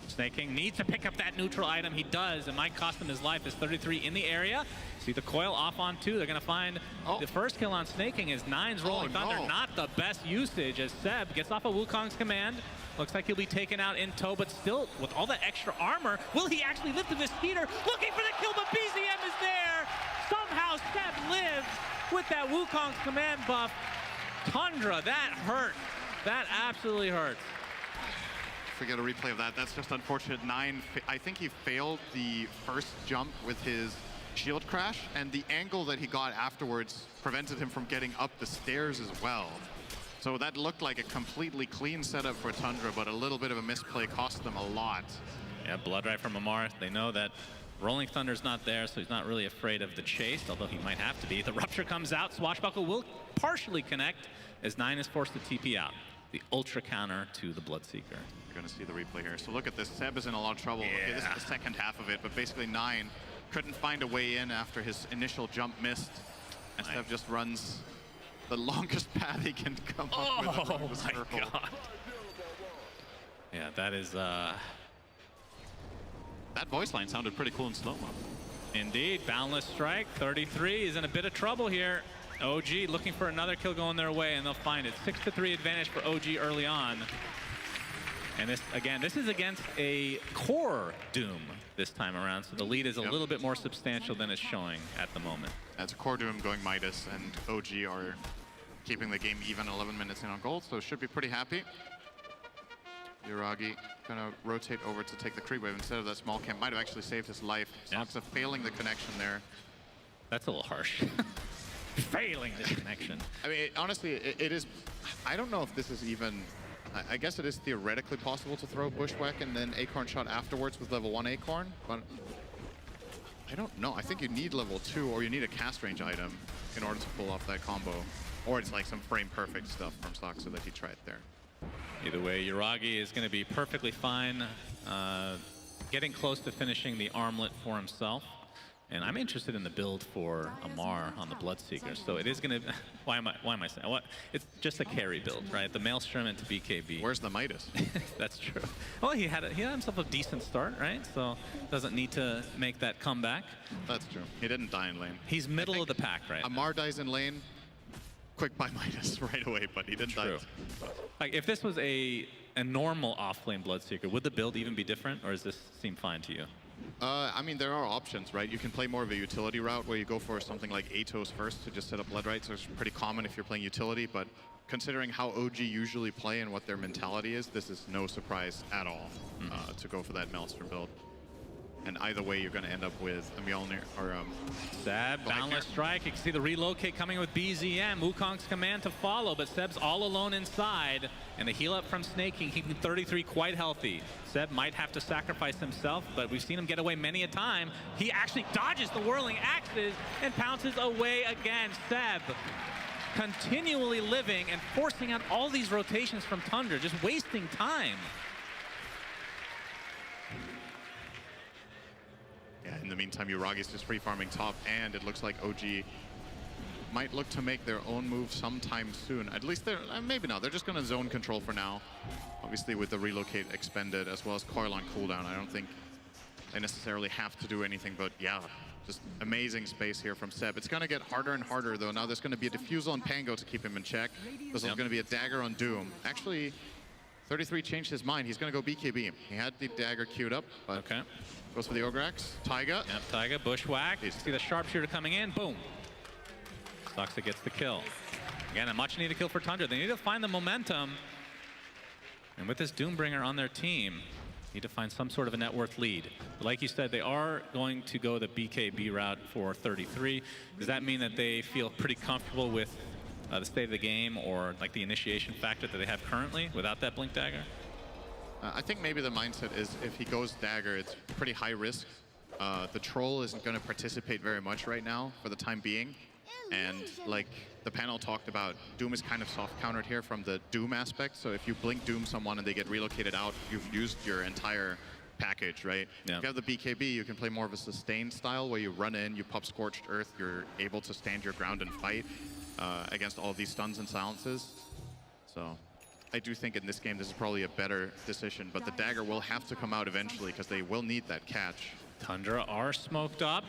Speaker 5: Snake King needs to pick up that neutral item. He does. It might cost him his life. Is 33 in the area. See the coil off on 2. They're going to find the first kill on Snake King is 9's Rolling Thunder. Not the best usage as Seb gets off of Wukong's command. Looks like he'll be taken out in tow, but still with all that extra armor, will he actually lift with his Skeeter? Looking for the kill, but BZM is there. Somehow Seb lives with that Wukong's command buff. Tundra, that hurt. That absolutely hurts.
Speaker 6: Forget a replay of that. That's just unfortunate. 9, I think he failed the first jump with his shield crash, and the angle that he got afterwards prevented him from getting up the stairs as well. So that looked like a completely clean setup for Tundra, but a little bit of a misplay cost them a lot.
Speaker 5: Yeah, Bloodright from Amar. They know that Rolling Thunder's not there, so he's not really afraid of the chase, although he might have to be. The Rupture comes out. Swashbuckle will partially connect as 9 is forced to TP out. The ultra counter to the Bloodseeker.
Speaker 6: You're going to see the replay here. So look at this. Seb is in a lot of trouble. Yeah. Okay, this is the second half of it, but basically 9 couldn't find a way in after his initial jump missed. And Seb just runs the longest path he can come up with around the circle.
Speaker 5: God. Yeah, that is...
Speaker 6: That voice line sounded pretty cool in slow-mo.
Speaker 5: Indeed. Boundless Strike. 33 is in a bit of trouble here. OG looking for another kill going their way, and they'll find it. 6-3 advantage for OG early on. And this, again, this is against a core Doom this time around, so the lead is a little bit more substantial than it's showing at the moment.
Speaker 6: That's a core Doom going Midas, and OG are keeping the game even 11 minutes in on gold, so should be pretty happy. Uragi gonna rotate over to take the creep wave instead of that small camp. Might have actually saved his life. Soxa failing the connection there.
Speaker 5: That's a little harsh. Failing this connection.
Speaker 6: I mean, honestly, it is. I don't know if this is even. I guess it is theoretically possible to throw Bushwhack and then Acorn Shot afterwards with level 1 Acorn, but I don't know. I think you need level 2 or you need a cast range item in order to pull off that combo. Or it's like some frame perfect stuff from Stoxa that he tried there.
Speaker 5: Either way, Yuragi is going to be perfectly fine, getting close to finishing the armlet for himself. And I'm interested in the build for Amar on the Bloodseeker. So it is going to. Why am I saying what? It's just a carry build, right? The Maelstrom into BKB.
Speaker 6: Where's the Midas?
Speaker 5: That's true. Well, he had himself a decent start, right? So doesn't need to make that comeback.
Speaker 6: That's true. He didn't die in lane.
Speaker 5: He's middle of the pack, right?
Speaker 6: Amar dies in lane. Quick buy Midas right away, but he didn't die.
Speaker 5: Like if this was a normal off-lane Bloodseeker, would the build even be different, or does this seem fine to you?
Speaker 6: I mean, there are options, right? You can play more of a utility route where you go for something like Atos first to just set up Blood Rights. So it's pretty common if you're playing utility, but considering how OG usually play and what their mentality is, this is no surprise at all to go for that Maelstrom build. And either way, you're going to end up with a Mjolnir or
Speaker 5: Seb, Boundless Strike. You can see the relocate coming with BZM. Wukong's command to follow, but Seb's all alone inside. And the heal up from Snaking, keeping 33 quite healthy. Seb might have to sacrifice himself, but we've seen him get away many a time. He actually dodges the whirling axes and pounces away again. Seb continually living and forcing out all these rotations from Tundra, just wasting time.
Speaker 6: Yeah, in the meantime, Yuragi's just free farming top, and it looks like OG might look to make their own move sometime soon. At least they're, maybe not. They're just going to zone control for now. Obviously, with the relocate expended as well as coil on cooldown, I don't think they necessarily have to do anything, but yeah, just amazing space here from Seb. It's going to get harder and harder, though. Now there's going to be a Diffusal on Pango to keep him in check. There's also going to be a Dagger on Doom. Actually, 33 changed his mind. He's going to go BKB. He had the Dagger queued up, but goes for the Ogre Axe. Taiga.
Speaker 5: Yep, Taiga, Bushwhack. You see the Sharpshooter coming in. Boom. Stoxa gets the kill. Again, a much needed kill for Tundra. They need to find the momentum. And with this Doombringer on their team, need to find some sort of a net worth lead. But like you said, they are going to go the BKB route for 33. Does that mean that they feel pretty comfortable with the state of the game or like the initiation factor that they have currently without that Blink Dagger?
Speaker 6: I think maybe the mindset is if he goes Dagger, it's pretty high risk. The Troll isn't going to participate very much right now for the time being. And like the panel talked about, Doom is kind of soft countered here from the Doom aspect. So if you blink Doom someone and they get relocated out, you've used your entire package, right? Yeah. If you have the BKB, you can play more of a sustained style where you run in, you pop Scorched Earth, you're able to stand your ground and fight against all of these stuns and silences. So I do think in this game this is probably a better decision, but the Dagger will have to come out eventually because they will need that catch.
Speaker 5: Tundra are smoked up.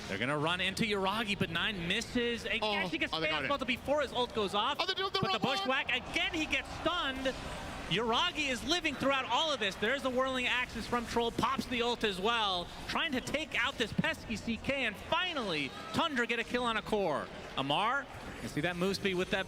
Speaker 5: They're gonna run into Yuragi, but 9 misses. Actually gets spammed both before his ult goes off. But the Bushwhack, again, he gets stunned. Yuragi is living throughout all of this. There's the whirling axis from Troll, pops the ult as well, trying to take out this pesky CK, and finally, Tundra get a kill on a core. Amar, you see that move speed with that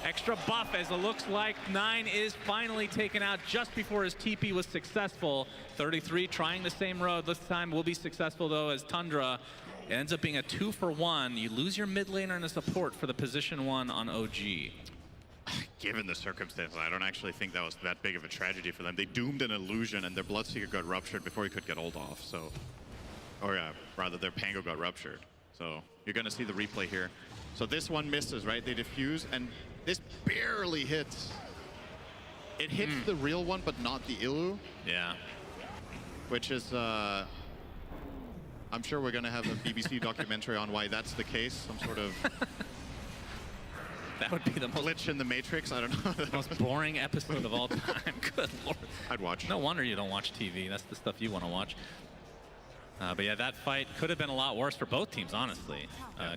Speaker 5: extra buff as it looks like 9 is finally taken out just before his TP was successful. 33 trying the same road. This time will be successful though as Tundra. It ends up being a 2-for-1. You lose your mid laner and the support for the position 1 on OG.
Speaker 6: Given the circumstances, I don't actually think that was that big of a tragedy for them. They doomed an illusion and their Bloodseeker got ruptured before he could get ult off. So, or rather their Pango got ruptured. So you're gonna see the replay here. So this one misses, right? They defuse and this barely hits. It hits the real one, but not the Ilu.
Speaker 5: Yeah.
Speaker 6: Which is, I'm sure we're gonna have a BBC documentary on why that's the case. Some sort of
Speaker 5: that would be the most
Speaker 6: glitch in the Matrix. I don't know.
Speaker 5: The most boring episode of all time. Good Lord.
Speaker 6: I'd watch.
Speaker 5: No wonder you don't watch TV. That's the stuff you want to watch. But yeah, that fight could have been a lot worse for both teams, honestly.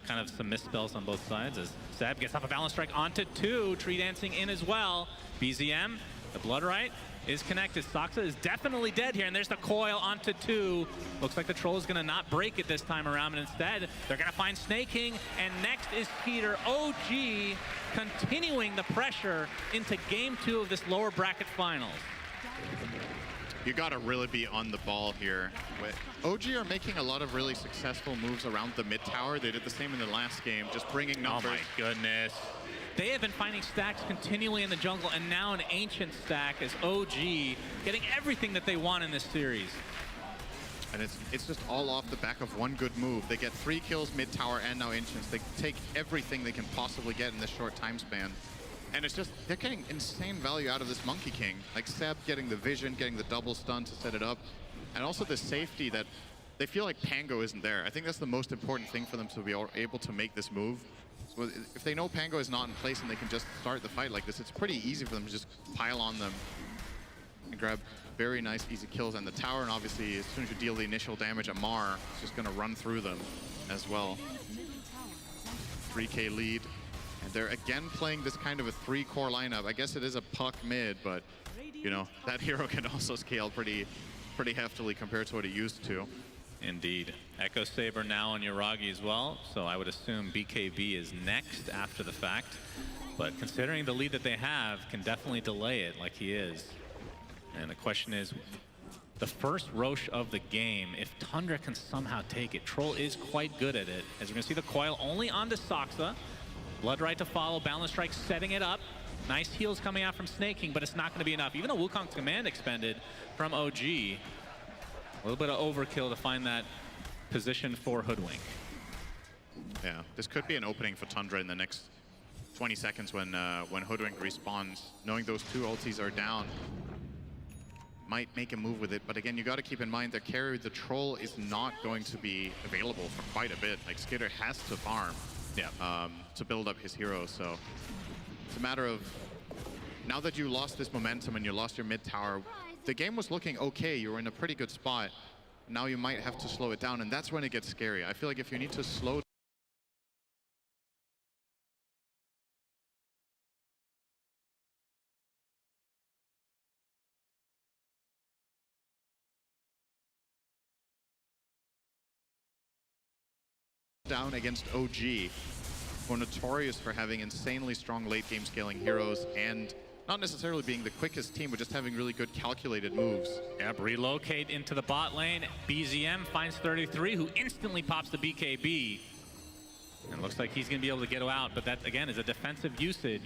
Speaker 5: Kind of some misspells on both sides as Seb gets off a balance strike onto 2. Tree dancing in as well. BZM, the Blood Right, is connected. Stoxa is definitely dead here, and there's the coil onto 2. Looks like the Troll is going to not break it this time around, but instead, they're going to find Snaking, and next is Peter. OG continuing the pressure into Game 2 of this lower bracket finals.
Speaker 6: You gotta really be on the ball here. OG are making a lot of really successful moves around the mid tower. They did the same in the last game, just bringing numbers.
Speaker 5: Oh my goodness. They have been finding stacks continually in the jungle, and now an ancient stack is OG getting everything that they want in this series.
Speaker 6: And it's just all off the back of one good move. They get 3 kills mid tower and now ancients. They take everything they can possibly get in this short time span. And it's just, they're getting insane value out of this Monkey King. Like Seb getting the vision, getting the double stun to set it up, and also the safety that they feel like Pango isn't there. I think that's the most important thing for them to be able to make this move. So if they know Pango is not in place and they can just start the fight like this, it's pretty easy for them to just pile on them and grab very nice, easy kills. And the tower, and obviously as soon as you deal the initial damage, Amar is just going to run through them as well. 3K lead. And they're again playing this kind of a 3-core lineup. I guess it is a puck mid, but you know, that hero can also scale pretty heftily compared to what it used to.
Speaker 5: Indeed. Echo Saber now on Yuragi as well, so I would assume BKB is next after the fact. But considering the lead that they have, can definitely delay it like he is. And the question is, the first Roche of the game, if Tundra can somehow take it. Troll is quite good at it. As we're gonna see the coil only onto Soxa. Blood right to follow, Balance Strike setting it up. Nice heals coming out from Snake King, but it's not gonna be enough. Even a Wukong's command expended from OG. A little bit of overkill to find that position for Hoodwink.
Speaker 6: Yeah, this could be an opening for Tundra in the next 20 seconds when Hoodwink respawns. Knowing those 2 ultis are down, might make a move with it. But again, you got to keep in mind their carry, the Troll, is not going to be available for quite a bit. Like Skitter has to farm to build up his hero. So it's a matter of, now that you lost this momentum and you lost your mid tower, the game was looking okay. You were in a pretty good spot. Now you might have to slow it down, and that's when it gets scary. I feel like if you need to slow down against OG, who are notorious for having insanely strong late game scaling heroes and not necessarily being the quickest team, but just having really good calculated moves.
Speaker 5: Yep, relocate into the bot lane. BZM finds 33, who instantly pops the BKB. And looks like he's going to be able to get out, but that, again, is a defensive usage.